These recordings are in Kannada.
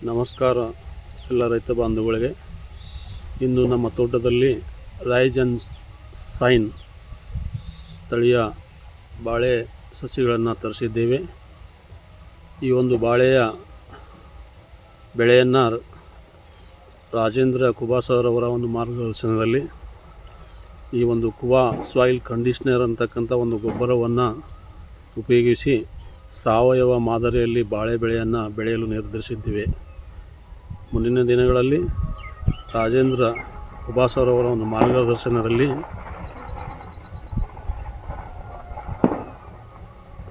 ನಮಸ್ಕಾರ ಎಲ್ಲ ರೈತ ಬಾಂಧವಗಳಿಗೆ. ಇಂದು ನಮ್ಮ ತೋಟದಲ್ಲಿ ರೈಜನ್ ಸೈನ್ ತಳಿಯ ಬಾಳೆ ಸಸಿಗಳನ್ನು ತರಿಸಿದ್ದೇವೆ. ಈ ಒಂದು ಬಾಳೆಯ ಬೆಳೆಯನ್ನು ರಾಜೇಂದ್ರ ಕುಬಾ ಸರ್ ಅವರ ಒಂದು ಮಾರ್ಗದರ್ಶನದಲ್ಲಿ ಈ ಒಂದು ಕುಬಾ ಸಾಯಿಲ್ ಕಂಡೀಷ್ನರ್ ಅಂತಕ್ಕಂಥ ಒಂದು ಗೊಬ್ಬರವನ್ನು ಉಪಯೋಗಿಸಿ ಸಾವಯವ ಮಾದರಿಯಲ್ಲಿ ಬಾಳೆ ಬೆಳೆಯನ್ನು ಬೆಳೆಯಲು ನಿರ್ಧರಿಸಿದ್ದೇವೆ. ಮುಂದಿನ ದಿನಗಳಲ್ಲಿ ರಾಜೇಂದ್ರ ಕುಬಾ ಸರ್ ಅವರ ಒಂದು ಮಾರ್ಗದರ್ಶನದಲ್ಲಿ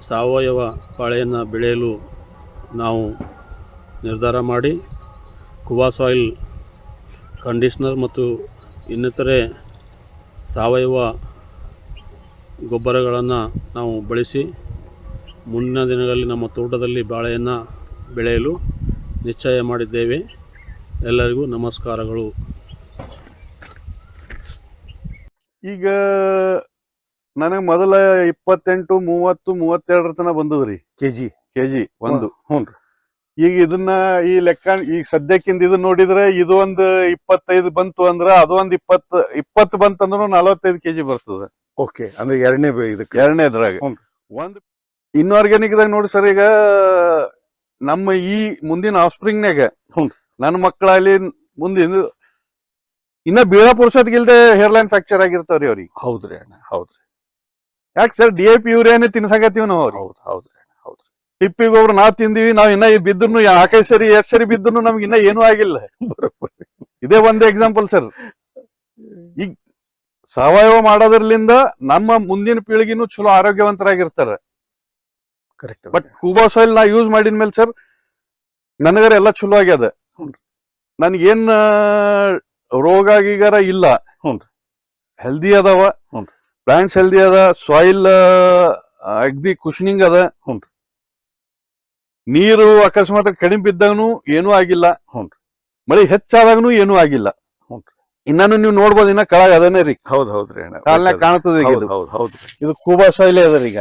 ಸಾವಯವ ಬಾಳೆಯನ್ನು ಬೆಳೆಯಲು ನಾವು ನಿರ್ಧಾರ ಮಾಡಿ ಕುಬಾ ಸಾಯಿಲ್ ಕಂಡೀಷ್ನರ್ ಮತ್ತು ಇನ್ನಿತರೆ ಸಾವಯವ ಗೊಬ್ಬರಗಳನ್ನು ನಾವು ಬಳಸಿ ಮುಂದಿನ ದಿನಗಳಲ್ಲಿ ನಮ್ಮ ತೋಟದಲ್ಲಿ ಬಾಳೆಯನ್ನು ಬೆಳೆಯಲು ನಿಶ್ಚಯ ಮಾಡಿದ್ದೇವೆ. ಎಲ್ಲರಿಗೂ ನಮಸ್ಕಾರಗಳು. ಈಗ ನನಗೆ ಮೊದಲ 28, 30, 32 ತನಕ ಬಂದದ್ರಿ ಕೆಜಿ ಒಂದು. ಹ್ಞೂ. ಈಗ ಇದನ್ನ ಈ ಲೆಕ್ಕ ಈಗ ಸದ್ಯಕ್ಕಿಂದ ಇದನ್ನ ನೋಡಿದ್ರೆ ಇದು ಒಂದು 25 ಬಂತು ಅಂದ್ರ ಅದು ಒಂದು 20 ಬಂತಂದ್ರು 45 ಕೆಜಿ ಬರ್ತದ. ಓಕೆ, ಅಂದ್ರೆ ಎರಡನೇದ್ರಾಗ ಒಂದು ಇನ್ಆರ್ಗ್ಯಾನಿಕ್ ದಾಗ ನೋಡಿ ಸರ್. ಈಗ ನಮ್ಮ ಈ ಮುಂದಿನ ಆಫ್ಸ್ಪ್ರಿಂಗ್ನಾಗ ನನ್ನ ಮಕ್ಕಳಲ್ಲಿ ಮುಂದೆ ಇನ್ನ ಬೀಳ ಪುರುಷತ್ಗಿಲ್ದೆ ಹೇರ್ಲೈನ್ ಫ್ರಾಕ್ಚರ್ ಆಗಿರ್ತಾವ್ರಿ ಅವ್ರಿಗೆ. ಹೌದ್ರಿ ಅಣ್ಣ, ಹೌದ್ರಿ. ಯಾಕೆ ಸರ್ DAP ಯೂರಿಯಾನೇ ತಿನ್ಸಾಕತ್ತೀವಿ ನಾವು ಅವ್ರಿಗೆ. ಹೌದ್ರಿ ಅಣ್ಣ, ಹೌದ್ರಿ. ಟಿಪ್ಪಿ ಗೊಬ್ಬರ ನಾವ್ ತಿಂದಿವಿ. ನಾವ್ ಇನ್ನ ಬಿದ್ರು 4 ಸರಿ 2 ಸರಿ ಬಿದ್ರು ನಮ್ಗೆ ಇನ್ನ ಏನೂ ಆಗಿಲ್ಲ. ಇದೇ ಒಂದೇ ಎಕ್ಸಾಂಪಲ್ ಸರ್. ಈಗ ಸಾವಯವ ಮಾಡೋದ್ರಲಿಂದ ನಮ್ಮ ಮುಂದಿನ ಪೀಳಿಗೆನೂ ಚಲೋ ಆರೋಗ್ಯವಂತರಾಗಿರ್ತಾರ. ಕರೆಕ್ಟ್. ಬಟ್ ಕೂಬಾ ಸಾಯಿಲ್ ನಾ ಯೂಸ್ ಮಾಡಿದ ಮೇಲೆ ಸರ್ ನನಗರ ಎಲ್ಲ ಚಲೋ ಆಗ್ಯದ. ನನ್ಗೇನ್ ರೋಗ ಗೀಗಾರ ಇಲ್ಲ. ಹೆಲ್ದಿ ಅದಾವ. ಪ್ಲಾಂಟ್ಸ್ ಹೆಲ್ದಿ ಅದ. ಸಾಯಿಲ್ ಅಗ್ದಿ ಕುಶನಿಂಗ್ ಅದ. ನೀರು ಅಕಸ್ಮಾತ್ ಕಡಿಮೆ ಬಿದ್ದಾಗನು ಏನೂ ಆಗಿಲ್ಲ. ಮಳಿ ಹೆಚ್ಚಾದಾಗನು ಏನೂ ಆಗಿಲ್ಲ. ಇನ್ನಾನು ನೀವು ನೋಡ್ಬೋದು, ಇನ್ನ ಕೆಳಗ ಅದನ್ನೇ ರೀ. ಹೌದ್ರಿ ಅಣ್ಣ, ಕಾಲ್ನಾಗ ಕಾಣ್ತದೆ. ಹೌದ್ರಿ. ಇದು ಕೂಬಾ ಸಾಯಿಲ್ ಅದ ಈಗ.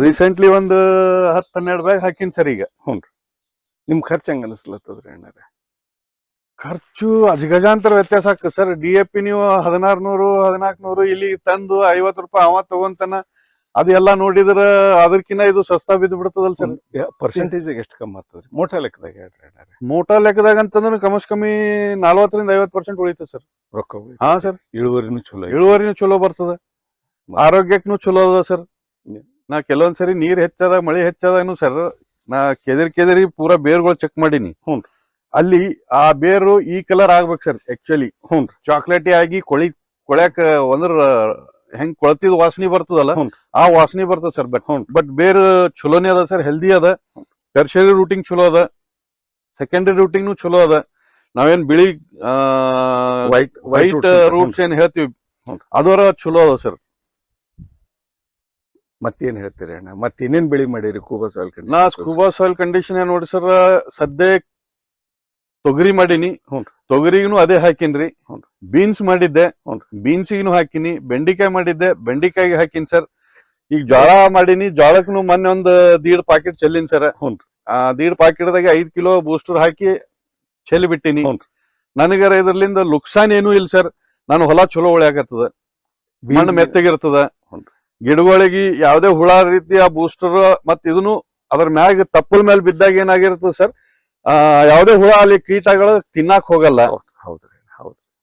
ರೀಸೆಂಟ್ಲಿ ಒಂದು 10-12 ಬ್ಯಾಗ್ ಹಾಕಿನ್ ಸರ್ ಈಗ. ನಿಮ್ ಖರ್ಚು ಹೆಂಗ ಅನಿಸ್ಲತ್ತದ್ರಿ ಅಣ್ಣ? ಖರ್ಚು ಅಜಗಜಾಂತರ ವ್ಯತ್ಯಾಸ ಆಗ್ತದೆ ಸರ್. DAP ನೀವು 1600, 1400 ಇಲ್ಲಿ ತಂದು 50 ರೂಪಾಯಿ ಅವ ತಗೊಂತಾನ. ಅದೆಲ್ಲ ನೋಡಿದ್ರ ಅದಕ್ಕಿಂತ ಇದು ಸಸ್ತಾ ಬಿದ್ದು ಬಿಡ್ತದಲ್ ಸರ್. ಪರ್ಸೆಂಟೇಜ್ ಎಷ್ಟು ಕಮ್ಮಿ ಆಗ್ತದ್ರಿ ಮೋಟಾ ಲೆಕ್ಕದಾಗ ಹೇಳ್ರಿ ಅಣ್ಣ? ಮೋಟಾ ಲೆಕ್ಕದಾಗ ಅಂತಂದ್ರೆ ಕಮ್ಮಿ 40-50% ಉಳಿತದೆ ಸರ್ ರೊಕ್ಕ. ಹಾ ಸರ್. ಇಳುವರಿನೂ ಚಲೋ ಬರ್ತದ. ಆರೋಗ್ಯಕ್ಕೂ ಚಲೋ ಅದ ಸರ್. ನಾ ಕೆಲವೊಂದ್ಸರಿ ನೀರ್ ಹೆಚ್ಚಾದಾಗ ಮಳೆ ಹೆಚ್ಚಾದಾಗನು ಸರ್ ನಾ ಕೆದರಿ ಪೂರಾ ಬೇರ್ಗಳು ಚೆಕ್ ಮಾಡೀನಿ. ಅಲ್ಲಿ ಆ ಬೇರು ಈ ಕಲರ್ ಆಗ್ಬೇಕು ಸರ್ ಆಕ್ಚುಲಿ. ಚಾಕ್ಲೇಟಿ ಆಗಿ ಕೊಳ್ಯಾಕ ಒಂದ್ರ ಹೆಂಗ್ ಕೊಳತಿದ್ ವಾಸನೆ ಬರ್ತದಲ್ಲ, ಆ ವಾಸನೆ ಬರ್ತದ ಸರ್. ಬಟ್ ಬೇರು ಚಲೋನೇ ಅದ ಸರ್, ಹೆಲ್ದಿ ಅದ. ಟರ್ಷರಿ ರೂಟಿಂಗ್ ಚಲೋ ಅದ, ಸೆಕೆಂಡರಿ ರೂಟಿಂಗ್ ಚಲೋ ಅದ. ನಾವೇನ್ ಬಿಳಿ ವೈಟ್ ರೂಟ್ಸ್ ಏನ್ ಹೇಳ್ತೀವಿ ಅದರ ಚಲೋ ಅದ ಸರ್. ಮತ್ತೇನ್ ಹೇಳ್ತೀರಿ ಅಣ್ಣ? ಮತ್ತೇನೇನ್ ಬೆಳಿ ಮಾಡಿರಿ ಕೂಬಾ ಸಾಯಿಲ್ ಕಂಡೀಷನ್? ನಾ ಕೂಬಾ ಸಾಯಿಲ್ ಕಂಡೀಷನ್ ನೋಡಿ ಸರ್, ಸದ್ಯ ತೊಗರಿ ಮಾಡೀನಿ. ತೊಗರಿಗೂ ಅದೇ ಹಾಕಿನ್ರಿ. ಬೀನ್ಸ್ ಮಾಡಿದ್ದೆ, ಬೀನ್ಸಿಗೂ ಹಾಕಿನಿ. ಬೆಂಡಿಕಾಯಿ ಮಾಡಿದ್ದೆ, ಬೆಂಡಿಕಾಯಿಗೆ ಹಾಕಿನಿ ಸರ್. ಈಗ ಜೋಳ ಮಾಡೀನಿ. ಜೋಳಕ್ಕೂ ಮೊನ್ನೆ ಒಂದು 1.5 ಪಾಕೆಟ್ ಚೆಲ್ಲಿನಿ ಸರ್. 1.5 ಪಾಕೆಟ್ದಾಗ 5 ಕಿಲೋ ಬೂಸ್ಟರ್ ಹಾಕಿ ಚೆಲ್ಲಿ ಬಿಟ್ಟಿನಿ. ನನಗರ ಇದ್ರಲಿಂದ ಲುಕ್ಸಾನ್ ಏನೂ ಇಲ್ಲ ಸರ್. ನಾನು ಹೊಲ ಚಲೋ ಉಳಿಯಾಕತ್ತದ, ಮಣ್ಣು ಮೆತ್ತಗಿರ್ತದ. ಗಿಡಗಳಿಗೆ ಯಾವ್ದೇ ಹುಳ ರೀತಿಯ ಬೂಸ್ಟರ್ ಮತ್ ಇದನ್ನು ಅದ್ರ ಮ್ಯಾಗ ತಪ್ಪಲ ಮೇಲೆ ಬಿದ್ದಾಗ ಏನಾಗಿರ್ತದೆ ಸರ್, ಯಾವ್ದೇ ಹುಳ ಅಲ್ಲಿ ಕೀಟಗಳು ತಿನ್ನಾಕ್ ಹೋಗಲ್ಲ. ಹೌದು.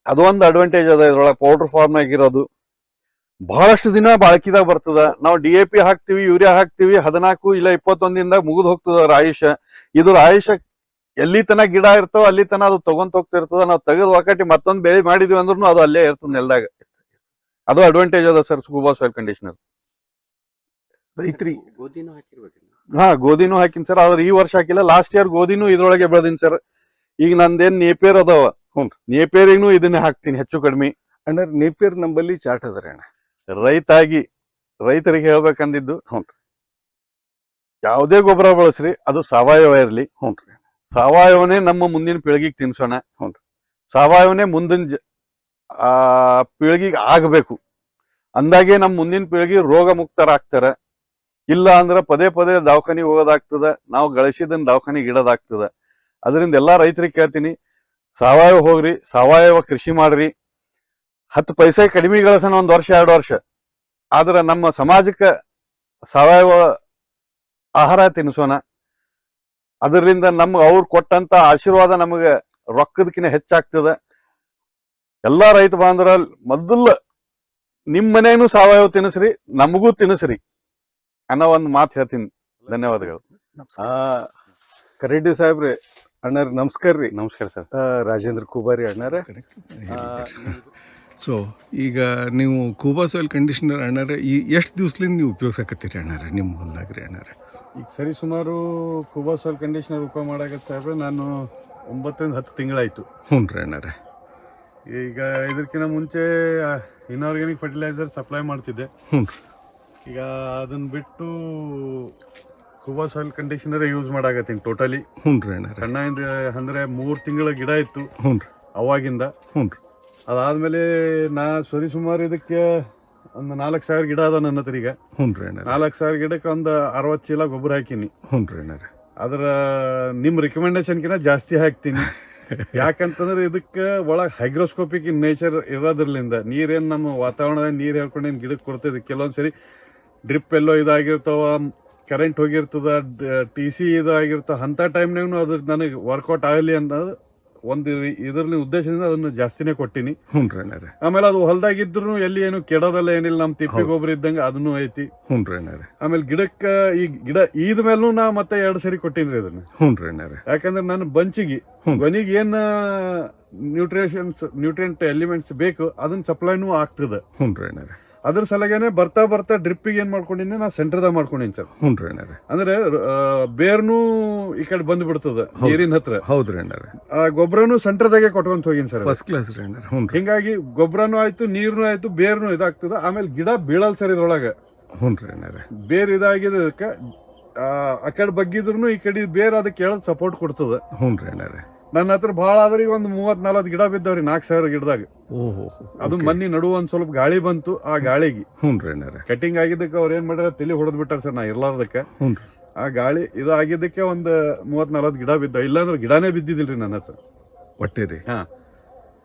ಅದು ಒಂದು ಅಡ್ವಾಂಟೇಜ್ ಅದ ಇದ್ರೊಳಗೆ. ಪೌಡರ್ ಫಾರ್ಮ್ ಆಗಿರೋದು ಬಹಳಷ್ಟು ದಿನ ಬಾಳಕಿದಾಗ ಬರ್ತದ. ನಾವು DAP ಹಾಕ್ತಿವಿ, ಯೂರಿಯಾ ಹಾಕ್ತಿವಿ, 14 ಇಲ್ಲ 21 ದಿನದಾಗ ಮುಗಿದ್ ಹೋಗ್ತದ ಆಯುಷ. ಇದ್ರ ಆಯುಷ ಎಲ್ಲಿ ತನ ಗಿಡ ಇರ್ತಾವ ಅಲ್ಲಿ ತನ ಅದು ತಗೊಂತ ಹೋಗ್ತಿರ್ತದ. ನಾವು ತೆಗೆದು ಒಕ್ಕಟಿ ಮತ್ತೊಂದು ಬೆಳೆ ಮಾಡಿದ್ವಿ ಅಂದ್ರೂ ಅದು ಅಲ್ಲೇ ಇರ್ತದ ನೆಲದಾಗ. ಅದು ಅಡ್ವಾಂಟೇಜ್ ಅದ ಸರ್ ಕೂಬಾ ಸಾಯಿಲ್ ಕಂಡೀಷನರ್. ರೈತರಿ ಗೋಧಿನೂ ಹಾಕಿನ್ ಸರ್. ಆದ್ರೆ ಈ ವರ್ಷ ಹಾಕಿಲ್ಲ. ಲಾಸ್ಟ್ ಇಯರ್ ಗೋಧಿನೂ ಇದ್ರೊಳಗೆ ಬೆಳೆದಿನಿ ಸರ್. ಈಗ ನಂದೇನ್ ನೇಪಿಯರ್ ಅದಾವ, ನೇಪಿಯರಿಗೂ ಇದನ್ನೇ ಹಾಕ್ತೀನಿ ಹೆಚ್ಚು ಕಡಿಮೆ. ಅಣ್ಣ ನೇಪಿಯರ್ ನಂಬಲ್ಲಿ ಚಾಟ್ ಅದರಿ ಅಣ್ಣ. ರೈತರಿಗೆ ಹೇಳ್ಬೇಕಂದಿದ್ದು, ಯಾವುದೇ ಗೊಬ್ಬರ ಬಳಸ್ರಿ ಅದು ಸಾವಯವ ಇರ್ಲಿ. ಸಾವಯವನೇ ನಮ್ಮ ಮುಂದಿನ ಪೀಳಿಗೆಗೆ ತಿನ್ಸೋಣ. ಸಾವಯವನೇ ಮುಂದಿನ ಪೀಳಿಗೆಗೆ ಆಗಬೇಕು ಅಂದಾಗೆ ನಮ್ಮ ಮುಂದಿನ ಪೀಳಿಗೆ ರೋಗ ಮುಕ್ತರಾಗ್ತಾರೆ. ಇಲ್ಲ ಅಂದ್ರೆ ಪದೇ ಪದೇ ದವಾಖಾನಿಗೆ ಹೋಗೋದಾಗ್ತದ, ನಾವು ಗಳಿಸಿದನ್ನ ದವಾಖಾನಿಗೆ ಇಡೋದಾಗ್ತದ. ಅದರಿಂದ ಎಲ್ಲಾ ರೈತರಿಗೆ ಕೇಳ್ತೀನಿ, ಸಾವಯವ ಹೋಗ್ರಿ, ಸಾವಯವ ಕೃಷಿ ಮಾಡ್ರಿ. 10 ಪೈಸೆ ಕಡಿಮೆ ಗಳಿಸೋಣ 1 ವರ್ಷ 2 ವರ್ಷ, ಆದ್ರೆ ನಮ್ಮ ಸಮಾಜಕ್ಕೆ ಸಾವಯವ ಆಹಾರ ತಿನ್ನಿಸೋಣ. ಅದರಿಂದ ನಮ್ಗೆ ಅವ್ರು ಕೊಟ್ಟಂತ ಆಶೀರ್ವಾದ ನಮಗೆ ರೊಕ್ಕದಕ್ಕಿಂತ ಹೆಚ್ಚಾಗ್ತದ. ಎಲ್ಲಾ ರೈತ ಬಾಂಧವರ ಮೊದಲು ನಿಮ್ ಮನೆಗೂ ಸಾವಯವ ತಿನ್ನಿಸ್ರಿ, ನಮಗೂ ತಿನ್ನಿಸ್ರಿ ಅನ್ನೋ ಒಂದು ಮಾತು ಹೇಳ್ತೀನಿ. ಧನ್ಯವಾದಗಳು. ಕರೆಡ್ಡಿ ಸಾಹೇಬ್ರಿ, ಅಣ್ಣಾರ ನಮಸ್ಕಾರ ರೀ. ನಮಸ್ಕಾರ ಸರ್. ರಾಜೇಂದ್ರ ಕುಬಾರಿ ಅಣ್ಣಾರ. ಸೊ ಈಗ ನೀವು ಕೂಬಾ ಸಾಯಿಲ್ ಕಂಡೀಷನರ್ ಅಣ್ಣಾರ ಈ ಎಷ್ಟು ದಿವ್ಸಲಿಂದ ನೀವು ಉಪಯೋಗಿಸಕತ್ತೀರಿ ಅಣ್ಣಾರ ನಿಮ್ಮ ಹೊಲ್ದಾಗ ರೀ ಅಣ್ಣಾರ? ಈಗ ಸರಿ ಸುಮಾರು ಕೂಬಾ ಸಾಯಿಲ್ ಕಂಡೀಷನರ್ ಉಪಯೋಗ ಮಾಡಕತ್ತ ಸಾಹೇಬ್ರೆ ನಾನು 9 ರಿಂದ 10 ತಿಂಗಳಾಯ್ತು. ಹ್ಞೂ ರೀ ಅಣ್ಣಾರ. ಈಗ ಇದಕ್ಕಿಂತ ಮುಂಚೆ ಇನ್ಆರ್ಗ್ಯಾನಿಕ್ ಫರ್ಟಿಲೈಸರ್ ಸಪ್ಲೈ ಮಾಡ್ತಿದ್ದೆ. ಹ್ಞೂ ರೀ. ಈಗ ಅದನ್ನ ಬಿಟ್ಟು ಕೂಬಾ ಸಾಯಿಲ್ ಕಂಡೀಷನರ್ ಯೂಸ್ ಮಾಡಾಕತ್ತೀನಿ ಟೋಟಲಿ. ಹ್ಞೂ ರೀ ಅಣ್ಣಾರ. ಸಣ್ಣ ಅಂದ್ರೆ 3 ತಿಂಗಳ ಗಿಡ ಇತ್ತು ಹ್ಞೂ ರೀ. ಅವಾಗಿಂದ. ಹ್ಞೂ ರೀ. ಅದಾದ್ಮೇಲೆ ಸರಿ ಸುಮಾರು ಇದಕ್ಕೆ ಒಂದು 4,000 ಗಿಡ ಅದ ನನ್ನ ಹತ್ರ ಈಗ. ಹ್ಞೂ ರೀ ಅಣ್ಣಾರ. 4,000 ಗಿಡಕ್ಕೆ ಒಂದು 60 ಚೀಲ ಗೊಬ್ಬರ ಹಾಕಿನಿ. ಹ್ಞೂ ರೀ ಅಣ್ಣಾರ. ಅದ್ರ ನಿಮ್ಮ ರಿಕಮೆಂಡೇಶನ್ಕಿಂತ ಜಾಸ್ತಿ ಹಾಕ್ತೀನಿ. ಯಾಕಂತಂದ್ರೆ ಇದಕ್ಕೆ ಒಳಗೆ ಹೈಗ್ರೋಸ್ಕೋಪಿಕ್ ಇನ್ ನೇಚರ್ ಇರೋದ್ರಲಿಂದ ನೀರೇನು ನಮ್ಮ ವಾತಾವರಣದಾಗ ನೀರು ಹೇಳ್ಕೊಂಡೇನು ಗಿಡಕ್ಕೆ ಕೊಡ್ತದೆ. ಕೆಲವೊಂದ್ಸರಿ ಡ್ರಿಪ್ ಎಲ್ಲೋ ಇದಾಗಿರ್ತಾವ, ಕರೆಂಟ್ ಹೋಗಿರ್ತದ, TC ಇದಾಗಿರ್ತಾವ. ಅಂಥ ಟೈಮ್ನಾಗೂ ಅದು ನನಗೆ ವರ್ಕೌಟ್ ಆಗಲಿ ಅನ್ನೋದು ಒಂದು ಇದರಲ್ಲಿ ಉದ್ದೇಶದಿಂದ ಅದನ್ನು ಜಾಸ್ತಿನೇ ಕೊಟ್ಟಿನಿ. ಹ್ಞೂ ರೀ ಅಣ್ಣಾರ. ಆಮೇಲೆ ಅದು ಹೊಲದಾಗಿದ್ರು ಎಲ್ಲಿ ಏನು ಕೆಡೋದಲ್ಲ, ಏನಿಲ್ಲ. ನಮ್ಮ ತಿಪ್ಪಿ ಗೊಬ್ಬರ ಇದ್ದಂಗೆ ಅದನ್ನು ಐತಿ. ಹ್ಞೂ ರೀ ಅಣ್ಣಾರ. ಆಮೇಲೆ ಗಿಡಕ್ಕೆ ಈ ಗಿಡ ಈದ ಮೇಲೂ ನಾ ಮತ್ತೆ 2 ಸರಿ ಕೊಟ್ಟಿನಿ ಅದನ್ನ. ಹ್ಞೂ ರೀ ಅಣ್ಣಾರ. ಯಾಕಂದ್ರೆ ನಾನು ಬಂಚಿಗೆ ಗೊನಿಗೆ ಏನು ನ್ಯೂಟ್ರಿಯೆಂಟ್ ಎಲಿಮೆಂಟ್ಸ್ ಬೇಕು ಅದನ್ನ ಸಪ್ಲೈನೂ ಆಗ್ತದೆ. ಹ್ಞೂ ರೀ ಅಣ್ಣಾರ. ಅದ್ರ ಸಲಗೇನೆ ಬರ್ತಾ ಡ್ರಿಪ್ಪಿಗೆ ಏನ್ ಮಾಡ್ಕೊಂಡಿನಿ, ನಾ ಸೆಂಟರ್ದಾಗ ಮಾಡ್ಕೊಂಡಿನಿ ಸರ್. ಹ್ಞೂ ರೀ ಅಣ್ಣಾರ. ಅಂದ್ರೆ ಬೇರ್ನು ಈ ಕಡೆ ಬಂದು ಬಿಡ್ತದ ನೀರಿನ ಹತ್ರ. ಹೌದ್ರಿ ಅಣ್ಣಾರ. ಆ ಗೊಬ್ಬರನು ಸೆಂಟರ್ದಾಗೆ ಕೊಟ್ಕೊಂತ ಹೋಗಿನಿ ಸರ್. ಫಸ್ಟ್ ಕ್ಲಾಸ್ ರೀ ಅಣ್ಣಾರ. ಹ್ಞೂ ರೀ. ಹಿಂಗಾಗಿ ಗೊಬ್ಬರನು ಆಯ್ತು, ನೀರ್ನು ಆಯ್ತು, ಬೇರ್ನು ಇದಾಗ್ತದ. ಆಮೇಲೆ ಗಿಡ ಬೀಳಲ್ ಸರ್ ಇದ್ರೊಳಗ. ಹ್ಞೂ ರೀ ಅಣ್ಣಾರ. ಬೇರ್ ಇದಾಗಿದ್ದಕ್ಕೆ ಆ ಕಡೆ ಬಗ್ಗಿದ್ರು ಈ ಕಡೆ ಬೇರ್ ಅದಕ್ಕೆ ಹೇಳದ್ ಸಪೋರ್ಟ್ ಕೊಡ್ತದ. ಹ್ಞೂ ರೀ ಅಣ್ಣಾರ. ನನ್ನ ಹತ್ರ ಭಾಳ ಆದ್ರೆ ಈಗ ಒಂದು 30-40 ಗಿಡ ಬಿದ್ದವ್ರಿ 4,000 ಗಿಡದಾಗ. ಓಹೋ. ಅದು ಮನ್ನಿ ನಡುವ ಒಂದ್ ಸ್ವಲ್ಪ ಗಾಳಿ ಬಂತು. ಆ ಗಾಳಿಗೆ ಹ್ಞೂ ರೀ ಅಣ್ಣಾರ. ಕಟಿಂಗ್ ಆಗಿದ್ದಕ್ಕೆ ಅವ್ರು ಏನ್ ಮಾಡ್ಯಾರ, ತಲೆ ಹೊಡೆದ್ ಬಿಟ್ಟಾರ ಸರ್ ನಾ ಇರ್ಲಾರ್ದಕ್ಕೆ. ಹ್ಞೂ ರೀ. ಆ ಗಾಳಿ ಇದು ಆಗಿದ್ದಕ್ಕೆ ಒಂದು 30-40 ಗಿಡ ಬಿದ್ದ. ಇಲ್ಲಾಂದ್ರೆ ಗಿಡನೇ ಬಿದ್ದಿದಿಲ್ರಿ ನನ್ನ ಹತ್ರ. ಒಟ್ಟೆ ರೀ. ಹಾ,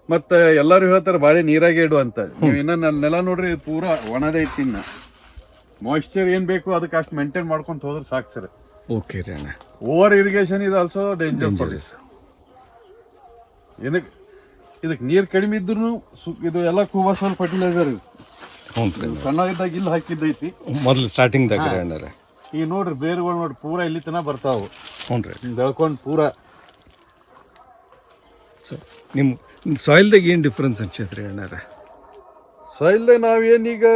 ಮತ್ತೆ ಎಲ್ಲಾರು ಹೇಳ್ತಾರ ಬಾಳೆ ನೀರಾಗೆ ಇಡು ಅಂತ. ನೀವು ಇನ್ನ ನನ್ನ ನೆಲ ನೋಡ್ರಿ, ಪೂರಾ ಒಣದೇ ಇಟ್ಟಿನ. ಮಾಯಿಶ್ಚರ್ ಏನ್ ಬೇಕು ಅದಕ್ಕೆ ಅಷ್ಟು ಮೇಂಟೈನ್ ಮಾಡ್ಕೊಂತ ಹೋದ್ರೆ ಸಾಕು ಸರ್. ಓಕೆ ರೀ ಅಣ್ಣ. ಓವರ್ ಇರಿಗೇಷನ್ ಇದು ಆಲ್ಸೋ ಡೇಂಜರಸ್. ಏನಕ್ಕೆ ಇದಕ್ಕೆ ನೀರು ಕಡಿಮೆ ಇದ್ರು ಇದು ಎಲ್ಲ ಕೂಬಾ ಸಾಯಿಲ್ ಫರ್ಟಿಲೈಸರ್ ಇದು. ಹ್ಞೂ ರೀ. ಸಣ್ಣ ಇದ್ದಾಗ ಇಲ್ಲಿ ಹಾಕಿದ್ದೈತಿ ಮೊದಲು ಸ್ಟಾರ್ಟಿಂಗ್ದಾಗ ರೀ ಅಣ್ಣಾರ. ಈಗ ನೋಡ್ರಿ ಬೇರುಗಳು ನೋಡ್ರಿ ಪೂರಾ ಇಲ್ಲಿ ತನಕ ಬರ್ತಾವು. ಹ್ಞೂ ರೀ. ಬೆಳ್ಕೊಂಡು ಪೂರಾ. ಸೊ ನಿಮ್ಮ ಸಾಯಿಲ್ದಾಗ ಏನು ಡಿಫ್ರೆನ್ಸ್ ಅನ್ಸೈತ್ರಿ ಅಣ್ಣಾರ? ಸಾಯಿಲ್ದಾಗ ನಾವೇನೀಗ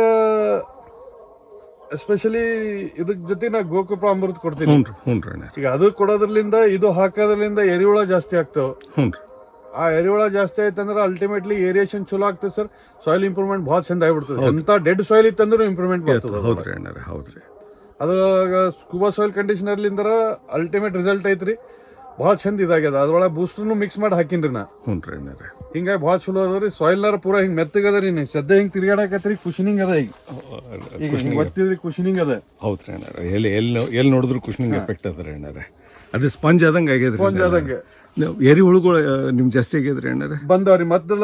ಎಸ್ಪೆಷಲಿ ಇದಕ್ ಜೊತೆ ನಾ ಗೋಕೃಪ ಅಮೃತ ಕೊಡ್ತೀನಿ. ಹ್ಞೂ ರೀ. ಹ್ಞೂ ರೀ ಅಣ್ಣ. ಈಗ ಅದು ಕೊಡೋದ್ರಲಿಂದ ಇದು ಹಾಕೋದ್ರಲಿಂದ ಎರಿಹುಳ ಜಾಸ್ತಿ ಆಗ್ತಾವ. ಹ್ಞೂ ರೀ. ಆ ಎರಿಹುಳ ಜಾಸ್ತಿ ಆಯ್ತಂದ್ರೆ ಅಲ್ಟಿಮೇಟ್ಲಿ ಏರಿಯೇಷನ್ ಚಲೋ ಆಗ್ತದೆ ಸರ್. ಸಾಯಿಲ್ ಇಂಪ್ರೂವ್ಮೆಂಟ್ ಭಾಳ ಚಂದ ಆಗ್ಬಿಡ್ತದೆ. ಎಂತ ಡೆಡ್ ಸಾಯಿಲ್ ಇತ್ತಂದ್ರೂ ಇಂಪ್ರೂವ್ಮೆಂಟ್ ಬರ್ತದೆ. ಹೌದ್ರಿ ಅಣ್ಣಾರ. ಹೌದ್ರಿ. ಅದ್ರಾಗ ಸ್ಕೂಬಾ ಸಾಯಿಲ್ ಕಂಡೀಷನರ್ಲಿಂದ ಅಲ್ಟಿಮೇಟ್ ರಿಸಲ್ಟ್ ಐತ್ರಿ. ಭಾಳ ಚಂದ ಇದಾಗ್ಯದ. ಅದ್ರೊಳಗೆ ಬೂಸ್ಟರ್ನು ಮಿಕ್ಸ್ ಮಾಡಿ ಹಾಕಿನ್ರಿ ನಾ. ಹ್ಞೂ ರೀ ಅಣ್ಣಾರ. ಹಿಂಗಾಗಿ ಭಾಳ ಚಲೋ ಅದ ರೀ. ಸಾಯಿಲ್ನಾರ ಪೂರಾ ಹಿಂಗೆ ಮೆತ್ತಗದ ರೀ. ಸದ್ಯ ಹಿಂಗೆ ತಿರ್ಗಾಡಕತ್ರಿ, ಕುಶನಿಂಗ್ ಅದ. ಈಗ ಹಿಂಗೆ ಒತ್ತಿದ್ರಿ ಕುಶನಿಂಗ್ ಅದ. ಹೌದ್ರಿ ಅಣ್ಣಾರ. ಎಲ್ಲಿ ನೋಡಿದ್ರು ಕುಶನಿಂಗ್ ಎಫೆಕ್ಟ್ ಅದ ರೀ ಅಣ್ಣಾರ. ಅದು ಸ್ಪಂಜ್ ಆದಂಗೆ ಆಗ್ಯದ್ರಿ. ಸ್ಪಂಜ್ ಆದಂಗೆ. ಎರಿಹುಳುಗಳು ನಿಮ್ ಜಾಸ್ತಿ ಆಗ್ಯದ್ರಿ ಅಣ್ಣಾರ? ಬಂದವ್ರಿ. ಮೊದಲ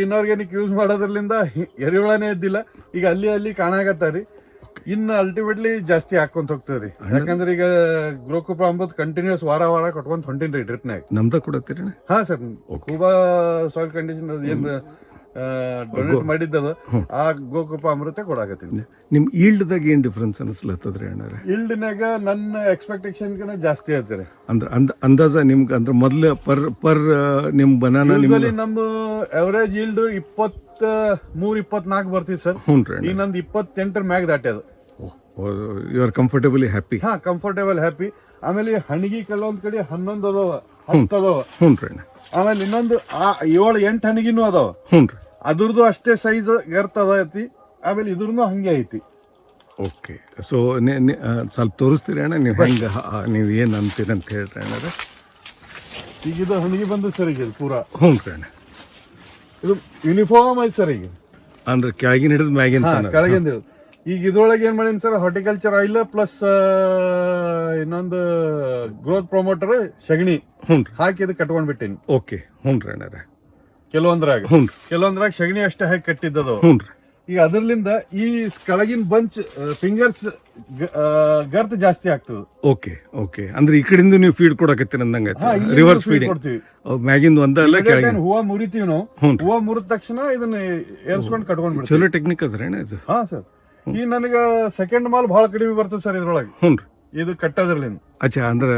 ಇನ್ಆರ್ಗ್ಯಾನಿಕ್ ಯೂಸ್ ಮಾಡೋದ್ರಲಿಂದ ಎರಿಹುಳನೇ ಇದ್ದಿಲ್ಲ. ಈಗ ಅಲ್ಲಿ ಕಾಣಾಕತ್ತಾರಿ. ಇನ್ನು ಅಲ್ಟಿಮೇಟ್ಲಿ ಜಾಸ್ತಿ ಹಾಕೊಂತ ಹೋಗ್ತದ್ರಿ. ಯಾಕಂದ್ರೆ ಈಗ ಗ್ರೋಕೃಪ ಅಮೃತ ಕಂಟಿನ್ಯೂಸ್ ವಾರ ಕೊಟ್ಕೊಂತ ಹೊಂಟಿನ್ರಿ ಡ್ರಿಪ್ನಾಗ. ನಮ್ದ ಕೊಡತ್ತೀರಿ? ಹಾ ಸರ್. ಕೂಬಾ ಸಾಯಿಲ್ ಕಂಡೀಷನರ್ ಏನ್ ಡೊನೇಟ್ ಮಾಡಿದ್ದದ ಆ ಗೋಕೃಪ ಅಮೃತ ಕೊಡಾಕತ್ತೀನಿ. ನಿಮ್ ಈಲ್ಡ್ದಾಗ ಏನ್ ಡಿಫ್ರೆನ್ಸ್ ಅನಿಸ್ಲತ್ತದ್ರಿ ಅಣ್ಣಾರ? ಈಲ್ಡ್ನಾಗ ನನ್ನ ಎಕ್ಸ್ಪೆಕ್ಟೇಷನ್ಗಿನ ಜಾಸ್ತಿ ಹೇಳ್ತಾರೆ. ಅಂದ್ರೆ ಅಂದಾಜ ನಿಮ್ಗೆ ಅಂದ್ರೆ ಮೊದ್ಲು ಪರ್ ನಿಮ್ ಬನಾನಾ ನಮ್ದು ಅವರೇಜ್ ಈಲ್ಡ್ 23-24 ಬರ್ತೀವಿ ಸರ್. ಹ್ಞೂ ರೀ. ಈಗ ನಂದು 28 ಮ್ಯಾಗ ದಾಟ್ಯದ. You are comfortably happy? ಹಾ, ಕಂಫರ್ಟೇಬಲ್ ಹ್ಯಾಪಿ. ಆಮೇಲೆ ಹಣಿಗಿ ಕೆಲವೊಂದ್ ಕಡೆ 11 ಅದಾವ, 10 ಅದಾವ. ಹ್ಞೂ ರೀ. ಆಮೇಲೆ ಇನ್ನೊಂದು 7-8 ಹಣಿಗಿನೂ ಅದಾವ. ಹ್ಞೂ ರೀ. ಅದ್ರದ್ದು ಅಷ್ಟೇ ಸೈಜ್ ಗರ್ತದ ಐತಿ. ಆಮೇಲೆ ಇದ್ರದ್ದು ಹಂಗೆ ಐತಿ. ಓಕೆ. ಸೊ ಸ್ವಲ್ಪ ತೋರಿಸ್ತೀರಿ ಅಣ್ಣ ನೀವು ಹೆಂಗೆ ನೀವು ಏನು ಅಂತೀರಿ ಅಂತ ಹೇಳ್ರಿ ಅಣ್ಣಾರ? ಈಗ ಇದು ಹಣಿಗೆ ಬಂದು ಸರ್ ಈಗ ಪೂರಾ. ಹ್ಞೂ ರೀ ಅಣ್ಣ. ಇದು ಯೂನಿಫಾರ್ಮ್ ಐತಿ ಸರ್ ಈಗ. ಅಂದ್ರೆ ಕೆಳಗಿನ ಹಿಡಿದು ಮ್ಯಾಗಿನ ಕೆಳಗಿಂದ ಈಗ ಇದ್ರೊಳಗೆ ಏನ್ ಮಾಡೀನಿ ಸರ್, ಹಾರ್ಟಿಕಲ್ಚರ್ ಆಯಿಲ್ ಪ್ಲಸ್ ಇನ್ನೊಂದು ಗ್ರೋತ್ ಪ್ರಮೋಟರ್ ಸಗಣಿ ಹ್ಞೂ ರೀ. ಹಾಕಿ ಇದು ಕಟ್ಕೊಂಡ್ಬಿಟ್ಟೀನಿ. ಓಕೆ, ಹ್ಞೂ ರೀ ಅಣ್ಣಾರ. ಕೆಲವೊಂದ್ರಾಗ ಹ್ಞೂ ರೀ. ಕೆಲವೊಂದ್ರಾಗ ಸಗಣಿ ಅಷ್ಟೇ ಹಾಕಿ ಕಟ್ಟಿದ್ದದು. ಹ್ಞೂ ರೀ. ಈಗ ಅದರ್ಲಿಂದ ಈ ಕೆಳಗಿನ ಬಂಚ್ ಫಿಂಗರ್ಸ್ ಗರ್ತ್ ಜಾಸ್ತಿ ಆಗ್ತದೆ. ಓಕೆ ಓಕೆ, ಅಂದ್ರೆ ಈ ಕಡೆಯಿಂದ ನೀವು ಫೀಡ್ ಕೊಡಕತ್ತೀರಿ ಅಂದಂಗ ಹಾ, ಇಲ್ಲಿ ರಿವರ್ಸ್ feed ಫೀಡಿಂಗ್ ಕೊಡ್ತೀವಿ. ಮ್ಯಾಗಿಂದ ಒಂದಲ್ಲ ಕೆಳಗಿನ. ಹೂವ ಮುರಿತೀವಿ ನಾವು, ಹ್ಞೂ ರೀ. ಹೂವ ಮುರಿದ ತಕ್ಷಣ ಇದನ್ನ ಏರ್ಸ್ಕೊಂಡು ಕಟ್ಕೊಂಡ್ ಬಿಡ್ತೀವಿ. ಚಲೋ ಟೆಕ್ನಿಕ್ ಅದ್ರಿ ಅಣ್ಣ ಇದು. ಹಾ ಸರ್, ಈಗ ನನಗ ಸೆಕೆಂಡ್ ಮಾಲ್ ಬಹಳ ಕಡಿಮೆ ಬರ್ತದೆ ಸರ್ ಇದ್ರೊಳಗೆ. ಹ್ಞೂ ರೀ. ಇದು ಕಟ್ಟೋದ್ರಲ್ಲಿಂದ ಅಚ್ಚಾ, ಅಂದ್ರೆ